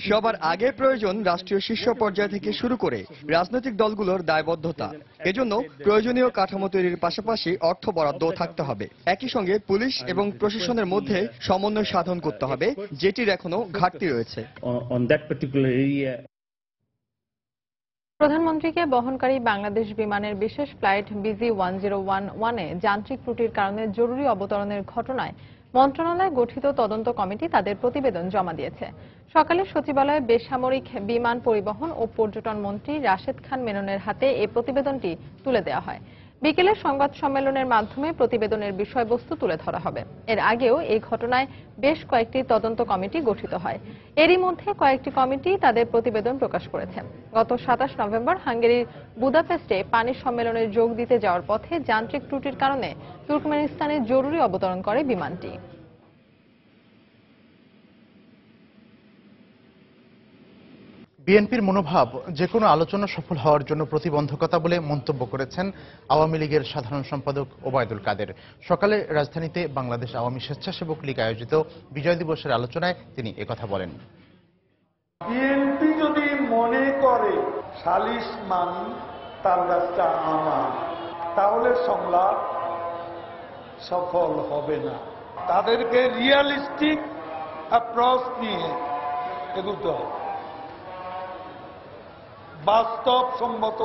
সবার আগে প্রয়োজন রাষ্ট্রীয় শীর্ষ পর্যায় থেকে শুরু করে রাজনৈতিক দলগুলোর দায়বদ্ধতা। এজন্য প্রয়োজনীয় কাঠামো তৈরির পাশাপাশি অর্থ বরাদ্দ থাকতে হবে। একই সঙ্গে পুলিশ এবং প্রশাসনের মধ্যে সমন্বয় সাধন করতে হবে, যেটির এখনো ঘাটতি রয়েছে।
প্রধানমন্ত্রীকে বহনকারী বাংলাদেশ বিমানের বিশেষ ফ্লাইট BG1011-এ যান্ত্রিক ত্রুটির কারণে জরুরি অবতরণের ঘটনায় মন্ত্রণালয় গঠিত তদন্ত কমিটি তাদের প্রতিবেদন জমা দিয়েছে। সকালে সচিবালয়ে বেসামরিক বিমান পরিবহন ও পর্যটন মন্ত্রী রাশেদ খান মেননের হাতে এই প্রতিবেদনটি তুলে দেওয়া হয়। বিকেলে সংবাদ সম্মেলনের মাধ্যমে প্রতিবেদনের বিষয়বস্তু তুলে ধরা হবে। এর আগেও এই ঘটনায় বেশ কয়েকটি তদন্ত কমিটি গঠিত হয়। এরই মধ্যে কয়েকটি কমিটি তাদের প্রতিবেদন প্রকাশ করেছে। গত 27 নভেম্বর হাঙ্গেরির বুদাপেস্টে পানি সম্মেলনে যোগ দিতে যাওয়ার পথে যান্ত্রিক ত্রুটির কারণে তুর্কমেনিস্তানে জরুরি অবতরণ করে বিমানটি।
বিএনপির মনোভাব যে কোনো আলোচনা সফল হওয়ার জন্য প্রতিবন্ধকতা বলে মন্তব্য করেছেন আওয়ামী লীগের সাধারণ সম্পাদক ওবায়দুল কাদের। সকালে রাজধানীতে বাংলাদেশ আওয়ামী স্বেচ্ছাসেবক লীগ আয়োজিত বিজয় দিবসের আলোচনায় তিনি একথা বলেন।
বিএনপি যদি মনে করে সালিশ মানি তার কাজটা আমার, তাহলে সংলাপ সফল হবে না। তাদেরকে রিয়ালিস্টিক অ্যাপ্রোচ নিয়ে এগোতে হবে, বাস্তবসম্মত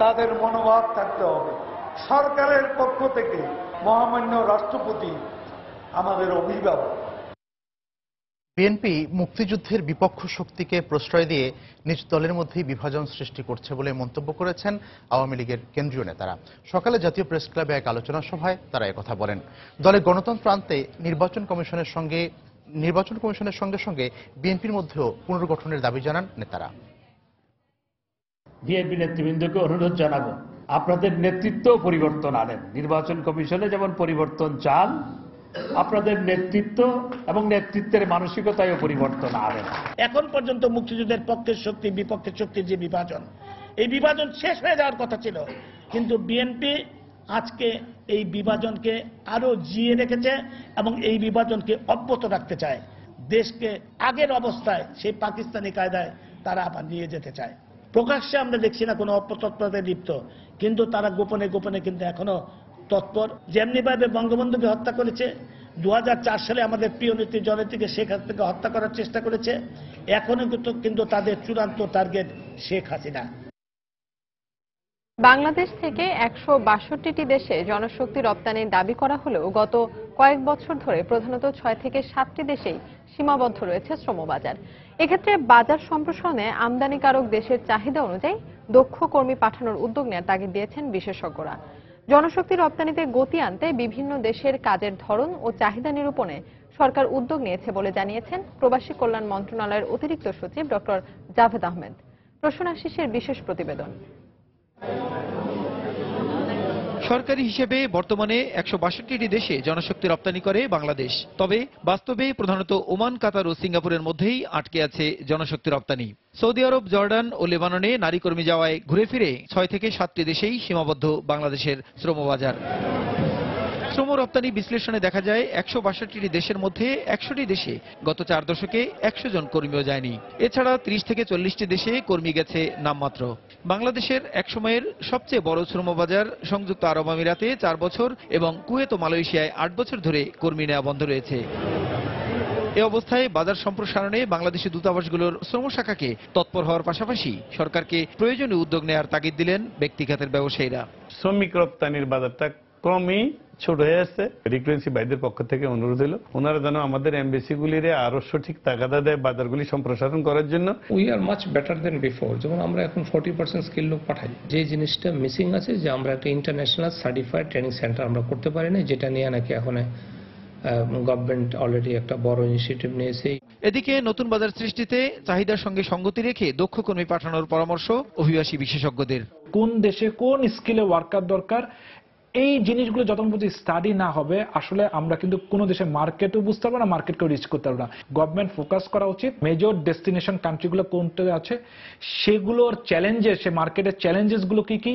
তাদের মনোভাব থাকতে হবে। সরকারের পক্ষ থেকে মহামান্য রাষ্ট্রপতি আমাদের অভিভাবক।
বিএনপি মুক্তিযুদ্ধের বিপক্ষ শক্তিকে প্রশ্রয় দিয়ে নিজ দলের মধ্যেই বিভাজন সৃষ্টি করছে বলে মন্তব্য করেছেন আওয়ামী লীগের কেন্দ্রীয় নেতারা। সকালে জাতীয় প্রেস ক্লাবে এক আলোচনা সভায় তারা একথা বলেন। দলের গণতন্ত্র আনতে নির্বাচন কমিশনের সঙ্গে সঙ্গে বিএনপির মধ্যেও পুনর্গঠনের দাবি জানান নেতারা।
বিএনপি নেতৃবৃন্দকে অনুরোধ জানাবো, আপনাদের নেতৃত্ব পরিবর্তন আনেন। নির্বাচন কমিশনে যেমন পরিবর্তন চান, আপনাদের নেতৃত্ব এবং নেতৃত্বের মানসিকতায়ও পরিবর্তন আনেন।
এখন পর্যন্ত মুক্তিযুদ্ধের পক্ষের শক্তি বিপক্ষের শক্তির যে বিভাজন, এই বিভাজন শেষ হয়ে যাওয়ার কথা ছিল, কিন্তু বিএনপি আজকে এই বিভাজনকে আরো জিয়ে রেখেছে এবং এই বিভাজনকে অব্যাহত রাখতে চায়। দেশকে আগের অবস্থায় সেই পাকিস্তানি কায়দায় তারা আবার নিয়ে যেতে চায়। প্রকাশ্যে আমরা দেখছি না কোনো অপতৎপরতায় লিপ্ত, কিন্তু তারা গোপনে গোপনে কিন্তু এখনো তৎপর। যেমনি ভাবে বঙ্গবন্ধুকে হত্যা করেছে, 2004 সালে আমাদের প্রিয় নেত্রী জননেত্রীকে শেখ হাসিনাকে হত্যা করার চেষ্টা করেছে, এখনো কিন্তু তাদের চূড়ান্ত টার্গেট শেখ হাসিনা।
বাংলাদেশ থেকে 162টি দেশে জনশক্তি রপ্তানির দাবি করা হলেও গত কয়েক বছর ধরে প্রধানত 6 থেকে 7টি দেশেই সীমাবদ্ধ রয়েছে শ্রমবাজার। এক্ষেত্রে বাজার সম্প্রসারণে আমদানিকারক দেশের চাহিদা অনুযায়ী দক্ষ কর্মী পাঠানোর উদ্যোগ নেওয়ার তাগিদ দিয়েছেন বিশেষজ্ঞরা। জনশক্তি রপ্তানিতে গতি আনতে বিভিন্ন দেশের কাজের ধরন ও চাহিদা নিরূপণে সরকার উদ্যোগ নিয়েছে বলে জানিয়েছেন প্রবাসী কল্যাণ মন্ত্রণালয়ের অতিরিক্ত সচিব ডক্টর জাভেদ আহমেদ। প্রসূন আশিসের বিশেষ প্রতিবেদন।
সরকারি হিসেবে বর্তমানে 162টি দেশে জনশক্তি রপ্তানি করে বাংলাদেশ। তবে বাস্তবে প্রধানত ওমান, কাতার ও সিঙ্গাপুরের মধ্যেই আটকে আছে জনশক্তি রপ্তানি। সৌদি আরব, জর্ডান ও লেবাননে নারী কর্মী যাওয়ায় ঘুরে ফিরে 6 থেকে 7টি দেশেই সীমাবদ্ধ বাংলাদেশের শ্রমবাজার। শ্রম রপ্তানি বিশ্লেষণে দেখা যায় 162টি দেশের মধ্যে 100টি দেশে গত 4 দশকে 100 জন কর্মীও যায়নি। এছাড়া 30 থেকে 40টি দেশে কর্মী গেছে নামমাত্র। বাংলাদেশের একসময়ের সবচেয়ে বড় শ্রমবাজার সংযুক্ত আরব আমিরাতে 4 বছর এবং কুয়েত ও মালয়েশিয়ায় 8 বছর ধরে কর্মী নেওয়া বন্ধ রয়েছে। এ অবস্থায় বাজার সম্প্রসারণে বাংলাদেশের দূতাবাসগুলোর শ্রম শাখাকে তৎপর হওয়ার পাশাপাশি সরকারকে প্রয়োজনীয় উদ্যোগ নেওয়ার তাগিদ দিলেন ব্যক্তিগতের ব্যবসায়ীরা।
শ্রমিক রপ্তানির বাজারটা ক্রমেই ছোট হয়ে আসছে। রিক্রেন্সি ভাইদের পক্ষ থেকে অনুরোধ হলো ওনারা যেন আমাদের এমবেসিগুলিরে আরো সঠিক তাগাদা দেয় বাজারগুলি সম্প্রসারণ করার জন্য।
We are much better then before. যেমন আমরা এখন 40% স্কিল লোক পাঠাই। যে জিনিসটা মিসিং আছে যে আমরা একটা ইন্টারন্যাশনাল সার্টিফাইড ট্রেনিং সেন্টার আমরা করতে পারি না, যেটা নিয়ে নাকি এখন গভর্নমেন্ট অলরেডি একটা বড় ইনিশিয়েটিভ নিয়েছে।
এদিকে নতুন বাজার সৃষ্টিতে চাহিদার সঙ্গে সঙ্গতি রেখে দক্ষ কর্মী পাঠানোর পরামর্শ অভিবাসী বিশেষজ্ঞদের।
কোন দেশে কোন স্কিলে ওয়ার্কার দরকার, এই জিনিসগুলো যতক্ষণ পর্যন্ত স্টাডি না হবে আসলে আমরা কিন্তু কোনো দেশের মার্কেটও বুঝতে পারবো না, মার্কেটকেও রিচ করতে পারবো না। গভর্নমেন্ট ফোকাস করা উচিত মেজর ডেস্টিনেশন কান্ট্রিগুলো কোনটা আছে, সেগুলোর চ্যালেঞ্জেস, সে মার্কেটের চ্যালেঞ্জেস গুলো কি কি,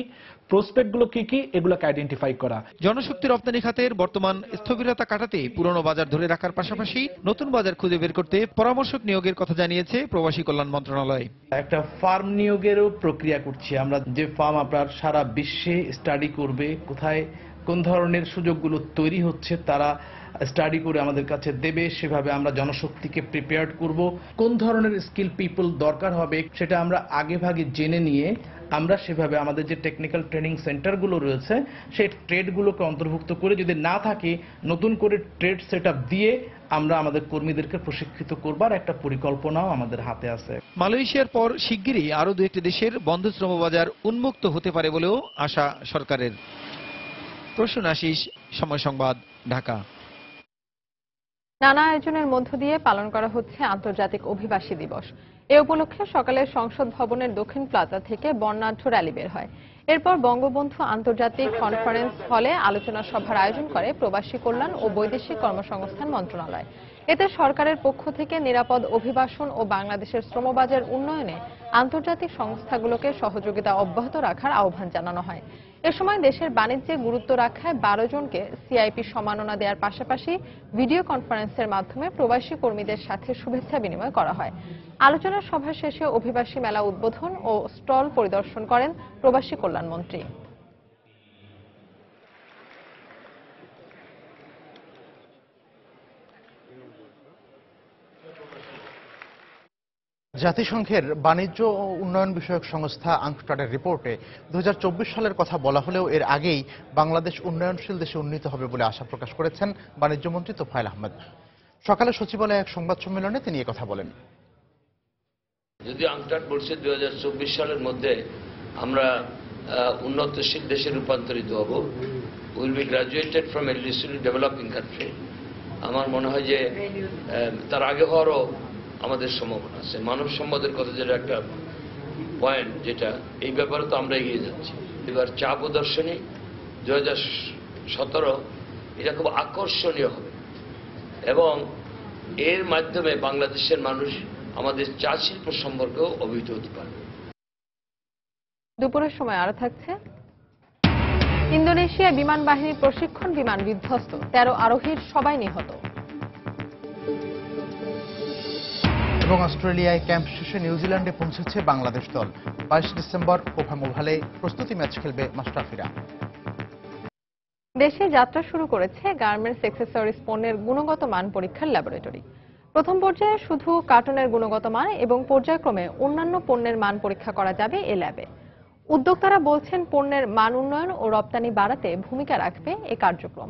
প্রসপেক্ট গুলো কি কি, এগুলোকে আইডেন্টিফাই করা।
জনশক্তি রপ্তানি খাতের বর্তমান স্থবিরতা কাটাতে পুরনো বাজার ধরে রাখার পাশাপাশি নতুন বাজার খুঁজে বের করতে পরামর্শক নিয়োগের কথা জানিয়েছে প্রবাসী কল্যাণ মন্ত্রণালয়।
একটা ফার্ম নিয়োগেরও প্রক্রিয়া করছি আমরা, যে ফার্ম আপনার সারা বিশ্বে স্টাডি করবে, কোথায় কোন ধরনের সুযোগগুলো তৈরি হচ্ছে তারা স্টাডি করে আমাদের কাছে দেবে, সেভাবে আমরা জনশক্তিকে প্রিপেয়ার্ড করব। কোন ধরনের স্কিল পিপল দরকার হবে সেটা আমরা আগে ভাগে জেনে নিয়ে আমরা সেভাবে আমাদের যে টেকনিক্যাল ট্রেনিং সেন্টারগুলো রয়েছে সেই ট্রেডগুলোকে অন্তর্ভুক্ত করে, যদি না থাকে নতুন করে ট্রেড সেট আপ দিয়ে আমরা আমাদের কর্মীদেরকে প্রশিক্ষিত করবার একটা পরিকল্পনাও আমাদের হাতে আছে।
মালয়েশিয়ার পর শিগগিরই আরো 2-1টি দেশের বন্ধ শ্রমবাজার উন্মুক্ত হতে পারে বলেও আশা সরকারের। প্রসূন আশিস, সময় সংবাদ, ঢাকা।
নানা আয়োজনের মধ্য দিয়ে পালন করা হচ্ছে আন্তর্জাতিক অভিবাসী দিবস। এ উপলক্ষে সকালে সংসদ ভবনের দক্ষিণ প্লাজা থেকে বর্ণাঢ্য র্যালি বের হয়। এরপর বঙ্গবন্ধু আন্তর্জাতিক কনফারেন্স হলে আলোচনা সভার আয়োজন করে প্রবাসী কল্যাণ ও বৈদেশিক কর্মসংস্থান মন্ত্রণালয়। এতে সরকারের পক্ষ থেকে নিরাপদ অভিবাসন ও বাংলাদেশের শ্রমবাজার উন্নয়নে আন্তর্জাতিক সংস্থাগুলোকে সহযোগিতা অব্যাহত রাখার আহ্বান জানানো হয়। এ সময় দেশের বাণিজ্যে গুরুত্ব রাখায় 12 জনকে সিআইপি সম্মাননা দেওয়ার পাশাপাশি ভিডিও কনফারেন্সের মাধ্যমে প্রবাসী কর্মীদের সাথে শুভেচ্ছা বিনিময় করা হয়। আলোচনা সভা শেষে অভিবাসী মেলা উদ্বোধন ও স্টল পরিদর্শন করেন প্রবাসী কল্যাণ মন্ত্রী।
জাতিসংঘের বাণিজ্য ও উন্নয়ন বিষয়ক সংস্থা আংস্টারের রিপোর্টে 2024 সালের কথা বলা হলেও এর আগেই বাংলাদেশ উন্নয়নশীল দেশে উন্নীত হবে বলে আশা প্রকাশ করেছেন বাণিজ্যমন্ত্রী তোফায়েল আহমেদ। সকালে সচিবালয়ে এক সংবাদ সম্মেলনে তিনি কথা বলেন।
যদি আংস্টার বলছে 2024 সালের মধ্যে আমরা উন্নতশীল দেশে রূপান্তরিত হব, will be graduated from a least developing country, আমার মনে হয় যে তার আগে হওয়ারও আমাদের সম্ভাবনা আছে। মানব সম্পদের কথা যেটা একটা পয়েন্ট, যেটা এই ব্যাপারে তো আমরা এগিয়ে যাচ্ছি। এবার চা প্রদর্শনী 2017 এটা খুব আকর্ষণীয় হবে এবং এর মাধ্যমে বাংলাদেশের মানুষ আমাদের চা শিল্প সম্পর্কেও অবহিত হতে পারবে।
দুপুরের সময় আরো থাকছে, ইন্দোনেশিয়া বিমান বাহিনীর প্রশিক্ষণ বিমান বিধ্বস্ত, 13 আরোহীর সবাই নিহত।
এবং অস্ট্রেলিয়ায় ক্যাম্প শেষে নিউজিল্যান্ডে পৌঁছেছে বাংলাদেশ দল। 22 ডিসেম্বর কোভাম ওভালে প্রস্তুতি ম্যাচ খেলবে মাশরাফিরা।
দেশে যাত্রা শুরু করেছে গার্মেন্টস অ্যাক্সেসরিজ পণ্যের গুণগত মান পরীক্ষার ল্যাবরেটরি। প্রথম পর্যায়ে শুধু কার্টনের গুণগত মান এবং পর্যায়ক্রমে অন্যান্য পণ্যের মান পরীক্ষা করা যাবে এ ল্যাবে। উদ্যোক্তারা বলছেন পণ্যের মান উন্নয়ন ও রপ্তানি বাড়াতে ভূমিকা রাখবে এ কার্যক্রম।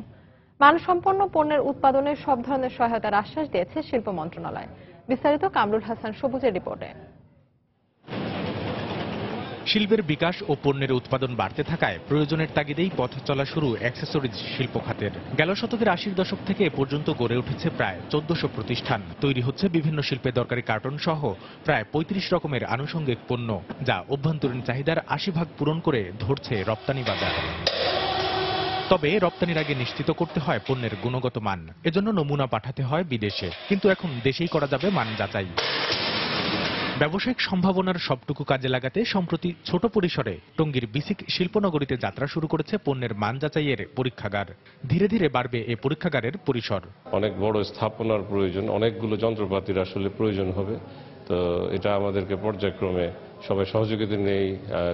মানসম্পন্ন পণ্যের উৎপাদনে সব ধরনের সহায়তার আশ্বাস দিয়েছে শিল্প মন্ত্রণালয়। বিস্তারিত কামরুল হাসান সবুজের রিপোর্টে।
শিল্পের বিকাশ ও পণ্যের উৎপাদন বাড়তে থাকায় প্রয়োজনের তাগিদেই পথ চলা শুরু অ্যাক্সেসরিজ শিল্প খাতের। গেল শতকের 80-র দশক থেকে এ পর্যন্ত গড়ে উঠেছে প্রায় 1400 প্রতিষ্ঠান। তৈরি হচ্ছে বিভিন্ন শিল্পে দরকারি কার্টন সহ প্রায় 35 রকমের আনুষঙ্গিক পণ্য, যা অভ্যন্তরীণ চাহিদার 80% পূরণ করে ধরছে রপ্তানি বাজার। তবে রপ্তানির আগে নিশ্চিত করতে হয় পণ্যের গুণগত মান, এজন্য নমুনা পাঠাতে হয় বিদেশে, কিন্তু এখন দেশেই করা যাবে মান যাচাই। ব্যবসায়িক সম্ভাবনার সবটুকু কাজে লাগাতে সম্প্রতি ছোট পরিসরে টঙ্গীর বিসিক শিল্পনগরীতে যাত্রা শুরু করেছে পণ্যের মান যাচাইয়ের পরীক্ষাগার। ধীরে ধীরে বাড়বে এই পরীক্ষাগারের পরিসর।
অনেক বড় স্থাপনার প্রয়োজন, অনেকগুলো যন্ত্রপাতির আসলে প্রয়োজন হবে, তো এটা আমাদেরকে পর্যায়ক্রমে সবাই সহযোগিতা নিয়েই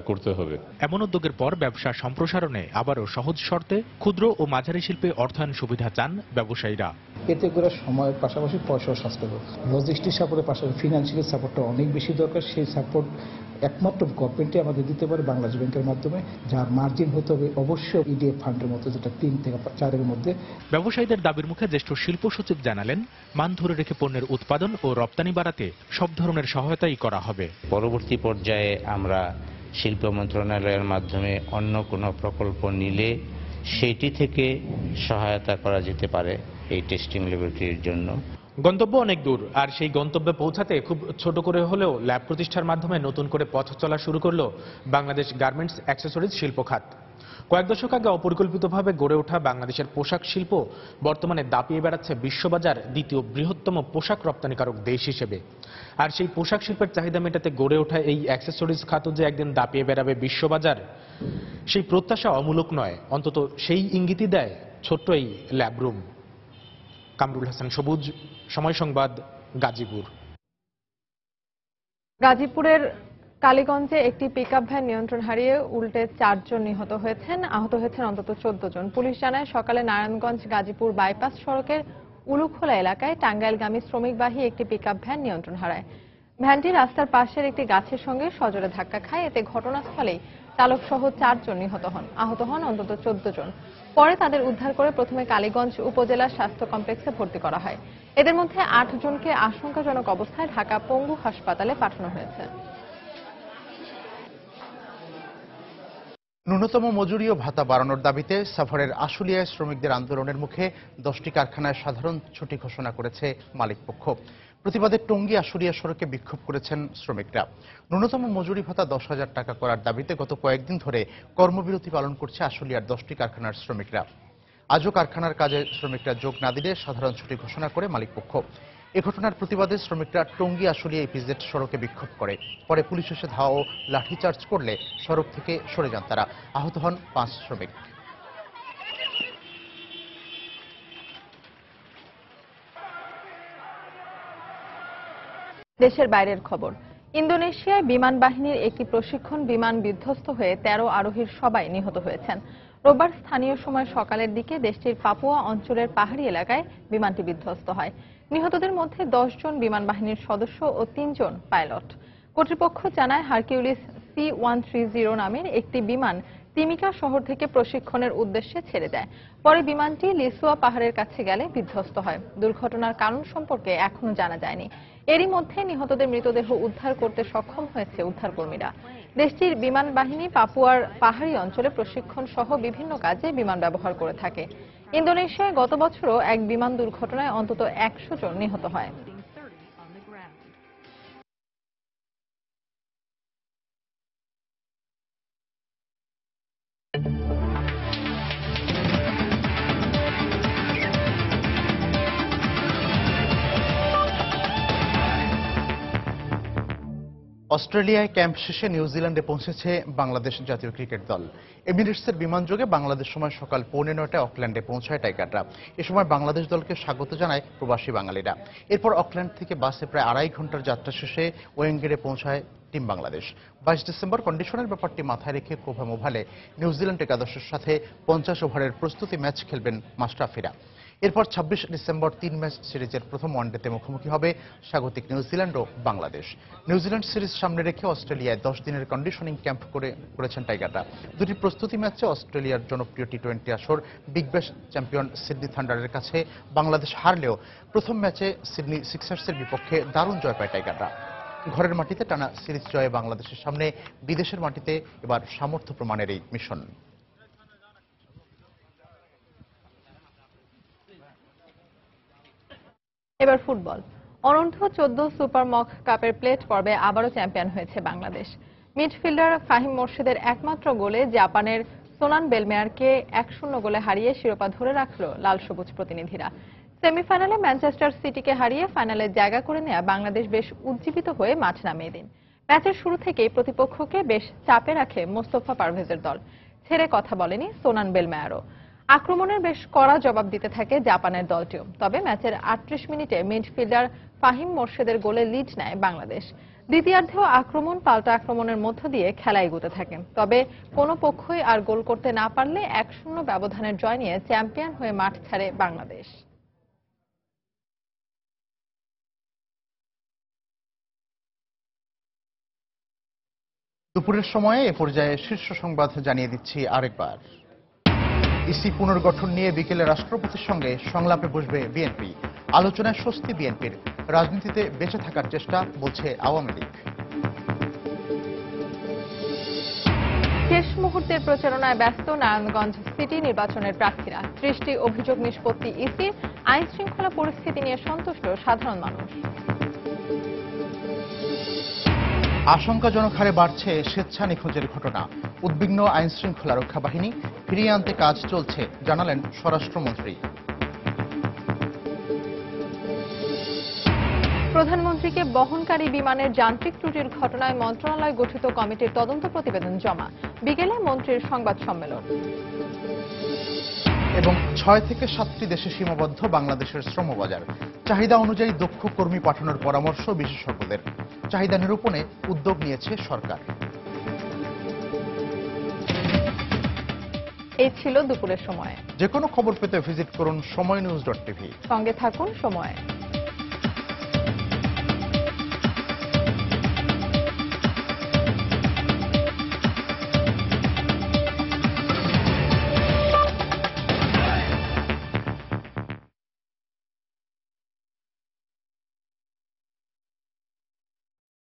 করতে হবে।
এমন উদ্যোগের পর ব্যবসা সম্প্রসারণে আবারও সহজ শর্তে ক্ষুদ্র ও মাঝারি শিল্পে অর্থায়ন সুবিধা চান ব্যবসায়ীরা।
এতে করে সময়ের পাশাপাশি পয়সাও সাশ্রয় হবে। লজিস্টিক সাপোর্টের পাশাপাশি ফিনান্সিয়াল সাপোর্টটা অনেক বেশি দরকার। সেই সাপোর্ট একমাত্র গভর্নমেন্টই আমাদের দিতে পারে বাংলাদেশ ব্যাংকের মাধ্যমে, যার মার্জিন হতে হবে অবশ্যই ইডিএফ ফান্ডের মতো, যেটা 3 থেকে 4-এর মধ্যে।
ব্যবসায়ীদের দাবির মুখে জ্যেষ্ঠ শিল্প সচিব জানালেন, মান ধরে রেখে পণ্যের উৎপাদন ও রপ্তানি বাড়াতে সব ধরনের সহায়তাই করা হবে।
পরবর্তী পর্যায়ে আমরা শিল্প মন্ত্রণালয়ের মাধ্যমে অন্য কোনো প্রকল্প নিলে সেটি থেকে সহায়তা করা যেতে পারে এই টেস্টিং ল্যাবরেটরির জন্য।
গন্তব্য অনেক দূর, আর সেই গন্তব্যে পৌঁছাতে খুব ছোট করে হলেও ল্যাব প্রতিষ্ঠার মাধ্যমে নতুন করে পথ চলা শুরু করলো বাংলাদেশ গার্মেন্টস অ্যাক্সেসরিজ শিল্প খাত। কয়েক দশক আগে অপরিকল্পিতভাবে গড়ে ওঠা বাংলাদেশের পোশাক শিল্প বর্তমানে দাপিয়ে বেড়াচ্ছে বিশ্ববাজার দ্বিতীয় বৃহত্তম পোশাক রপ্তানিকারক দেশ হিসেবে। আর সেই পোশাক শিল্পের চাহিদা মেটাতে গড়ে ওঠা এই অ্যাক্সেসরিজ খাতও যে একদিন দাপিয়ে বেড়াবে বিশ্ববাজার, সেই প্রত্যাশা অমূলক নয়, অন্তত সেই ইঙ্গিতই দেয় ছোট্ট এই ল্যাবরুম। কামরুল হাসান সবুজ, সময় সংবাদ, গাজীপুর।
গাজীপুরের কালীগঞ্জে একটি পিকআপ ভ্যান নিয়ন্ত্রণ হারিয়ে উল্টে 4 জন নিহত হয়েছেন, আহত হয়েছেন অন্তত 14 জন। পুলিশ জানায়, সকালে নারায়ণগঞ্জ গাজীপুর বাইপাস সড়কের উলুখোলা এলাকায় টাঙ্গাইলগামী শ্রমিকবাহী একটি পিকআপ ভ্যান নিয়ন্ত্রণ হারায়। ভ্যানটি রাস্তার পাশের একটি গাছের সঙ্গে সজোরে ধাক্কা খায়। এতে ঘটনাস্থলেই চালক সহ 4 জন নিহত হন, আহত হন অন্তত 14 জন। পরে তাদের উদ্ধার করে প্রথমে কালীগঞ্জ উপজেলা স্বাস্থ্য কমপ্লেক্সে ভর্তি করা হয়। এদের মধ্যে 8 জনকে আশঙ্কাজনক অবস্থায় ঢাকা পঙ্গু হাসপাতালে পাঠানো হয়েছে।
ন্যূনতম মজুরি ও ভাতা বাড়ানোর দাবিতে সাভারের আশুলিয়ায় শ্রমিকদের আন্দোলনের মুখে 10টি কারখানায় সাধারণ ছুটি ঘোষণা করেছে মালিকপক্ষ। প্রতিবাদে টঙ্গী আশুলিয়া সড়কে বিক্ষোভ করেছেন শ্রমিকরা। ন্যূনতম মজুরি ভাতা 10,000 টাকা করার দাবিতে গত কয়েকদিন ধরে কর্মবিরতি পালন করছে আশুলিয়ার 10টি কারখানার শ্রমিকরা। আজও কারখানার কাজে শ্রমিকরা যোগ না দিলে সাধারণ ছুটি ঘোষণা করে মালিকপক্ষ। এ ঘটনার প্রতিবাদে শ্রমিকরা টঙ্গী আশুলিয়া ইপিজেড সড়কে বিক্ষোভ করে। পরে পুলিশ এসে ধাওয়া ও লাঠিচার্জ করলে সড়ক থেকে সরে যান তারা। আহত হন 5 শ্রমিক।
দেশের বাইরের খবর, ইন্দোনেশিয়ায় বিমান বাহিনীর একটি প্রশিক্ষণ বিমান বিধ্বস্ত হয়ে 13 আরোহীর সবাই নিহত হয়েছেন। রোববার স্থানীয় সময় সকালের দিকে দেশটির পাপুয়া অঞ্চলের পাহাড়ি এলাকায় বিমানটি বিধ্বস্ত হয়। নিহতদের মধ্যে 10 জন বিমান বাহিনীর সদস্য ও 3 জন পাইলট। কর্তৃপক্ষ জানায় হারকিউলিস C-130 নামের একটি বিমান তিমিকা শহর থেকে প্রশিক্ষণের উদ্দেশ্যে ছেড়ে দেয়। পরে বিমানটি লিসুয়া পাহাড়ের কাছে গেলে বিধ্বস্ত হয়। দুর্ঘটনার কারণ সম্পর্কে এখনো জানা যায়নি। এরই মধ্যে নিহতদের মৃতদেহ উদ্ধার করতে সক্ষম হয়েছে উদ্ধারকর্মীরা। দেশটির বিমান বাহিনী পাপুয়ার পাহাড়ি অঞ্চলে প্রশিক্ষণ সহ বিভিন্ন কাজে বিমান ব্যবহার করে থাকে। ইন্দোনেশিয়ায় গত বছরও এক বিমান দুর্ঘটনায় অন্তত 100 জন নিহত হয়।
অস্ট্রেলিয়ায় ক্যাম্প শেষে নিউজিল্যান্ডে পৌঁছেছে বাংলাদেশ জাতীয় ক্রিকেট দল। এমিরেটসের বিমানযোগে বাংলাদেশ সময় সকাল 9:45টায় অকল্যান্ডে পৌঁছায় টাইগাররা। এ সময় বাংলাদেশ দলকে স্বাগত জানায় প্রবাসী বাঙালিরা। এরপর অকল্যান্ড থেকে বাসে প্রায় 2.5 ঘন্টার যাত্রা শেষে ওয়েঙ্গেরে পৌঁছায় টিম বাংলাদেশ। 22 ডিসেম্বর কন্ডিশনের ব্যাপারটি মাথায় রেখে কোভা মোভালে নিউজিল্যান্ড একাদশের সাথে 50 ওভারের প্রস্তুতি ম্যাচ খেলবেন মাশরাফিরা। এরপর 26 ডিসেম্বর 3 ম্যাচ সিরিজের প্রথম ওয়ানডেতে মুখোমুখি হবে স্বাগতিক নিউজিল্যান্ড ও বাংলাদেশ। নিউজিল্যান্ড সিরিজ সামনে রেখে অস্ট্রেলিয়ায় 10 দিনের কন্ডিশনিং ক্যাম্প করেছেন টাইগাররা। দুটি প্রস্তুতি ম্যাচে অস্ট্রেলিয়ার জনপ্রিয় টি20 আসর বিগ ব্যাশ চ্যাম্পিয়ন সিডনি থান্ডারের কাছে বাংলাদেশ হারলেও প্রথম ম্যাচে সিডনি সিক্সার্সের বিপক্ষে দারুণ জয় পায় টাইগাররা। ঘরের মাটিতে টানা সিরিজ জয়ে বাংলাদেশের সামনে বিদেশের মাটিতে এবার সামর্থ্য প্রমাণের এই মিশন।
এবার ফুটবল। অনূর্ধ্ব 14 সুপার মক কাপের প্লেট পর্বে আবারও চ্যাম্পিয়ন হয়েছে বাংলাদেশ। মিডফিল্ডার ফাহিম মোর্শেদের একমাত্র গোলে জাপানের সোনান বেলমেয়ারকে 1-0 গোলে হারিয়ে শিরোপা ধরে রাখল লাল সবুজ প্রতিনিধিরা। সেমিফাইনালে ম্যানচেস্টার সিটিকে হারিয়ে ফাইনালে জায়গা করে নেওয়া বাংলাদেশ বেশ উজ্জীবিত হয়ে মাঠ নামে এদিন। ম্যাচের শুরু থেকেই প্রতিপক্ষকে বেশ চাপে রাখে মোস্তফা পারভেজের দল। ছেড়ে কথা বলেনি সোনান বেলমেয়ারও। আক্রমণের বেশ কড়া জবাব দিতে থাকে জাপানের দলটিও। তবে ম্যাচের 38 মিনিটে মিডফিল্ডার ফাহিম মোর্শেদের গোলে লিড নেয় বাংলাদেশ। দ্বিতীয়ার্ধেও আক্রমণ পাল্টা আক্রমণের মধ্য দিয়ে খেলা এগোতে থাকে। তবে কোনো পক্ষই আর গোল করতে না পারলে 1-0 ব্যবধানের জয় নিয়ে চ্যাম্পিয়ন হয়ে মাঠ ছাড়ে বাংলাদেশ।
দুপুরের সময়ে এ পর্যায়ে শীর্ষ সংবাদ জানিয়ে দিচ্ছি আরেকবার। ইসি পুনর্গঠন নিয়ে বিকেলে রাষ্ট্রপতির সঙ্গে সংলাপে বসবে বিএনপি। আলোচনায় স্বস্তি বিএনপির। রাজনীতিতে বেঁচে থাকার চেষ্টা, বলছে আওয়ামী লীগ।
শেষ মুহূর্তের প্রচারণায় ব্যস্ত নারায়ণগঞ্জ সিটি নির্বাচনের প্রার্থীরা। 30টি অভিযোগ নিষ্পত্তি ইসির। আইন শৃঙ্খলা পরিস্থিতি নিয়ে সন্তুষ্ট সাধারণ মানুষ।
আশঙ্কাজনক হারে বাড়ছে স্বেচ্ছা নিখোঁজের ঘটনা। উদ্বিগ্ন আইন শৃঙ্খলা রক্ষা বাহিনী। ফিরিয়ে আনতে কাজ চলছে, জানালেন স্বরাষ্ট্রমন্ত্রী।
প্রধানমন্ত্রীকে বহনকারী বিমানের যান্ত্রিক ত্রুটির ঘটনায় মন্ত্রণালয় গঠিত কমিটির তদন্ত প্রতিবেদন জমা। বিকেলে মন্ত্রীর সংবাদ সম্মেলন।
এবং 6 থেকে 7টি দেশে সীমাবদ্ধ বাংলাদেশের শ্রমবাজার। চাহিদা অনুযায়ী দক্ষ কর্মী পাঠানোর পরামর্শ বিশেষজ্ঞদের। চাহিদা নিরূপণে উদ্যোগ নিয়েছে সরকার।
এই ছিল দুপুরের সময়।
যে কোনো খবর পেতে ভিজিট করুন সময়নিউজ.tv।
সঙ্গে থাকুন সময়।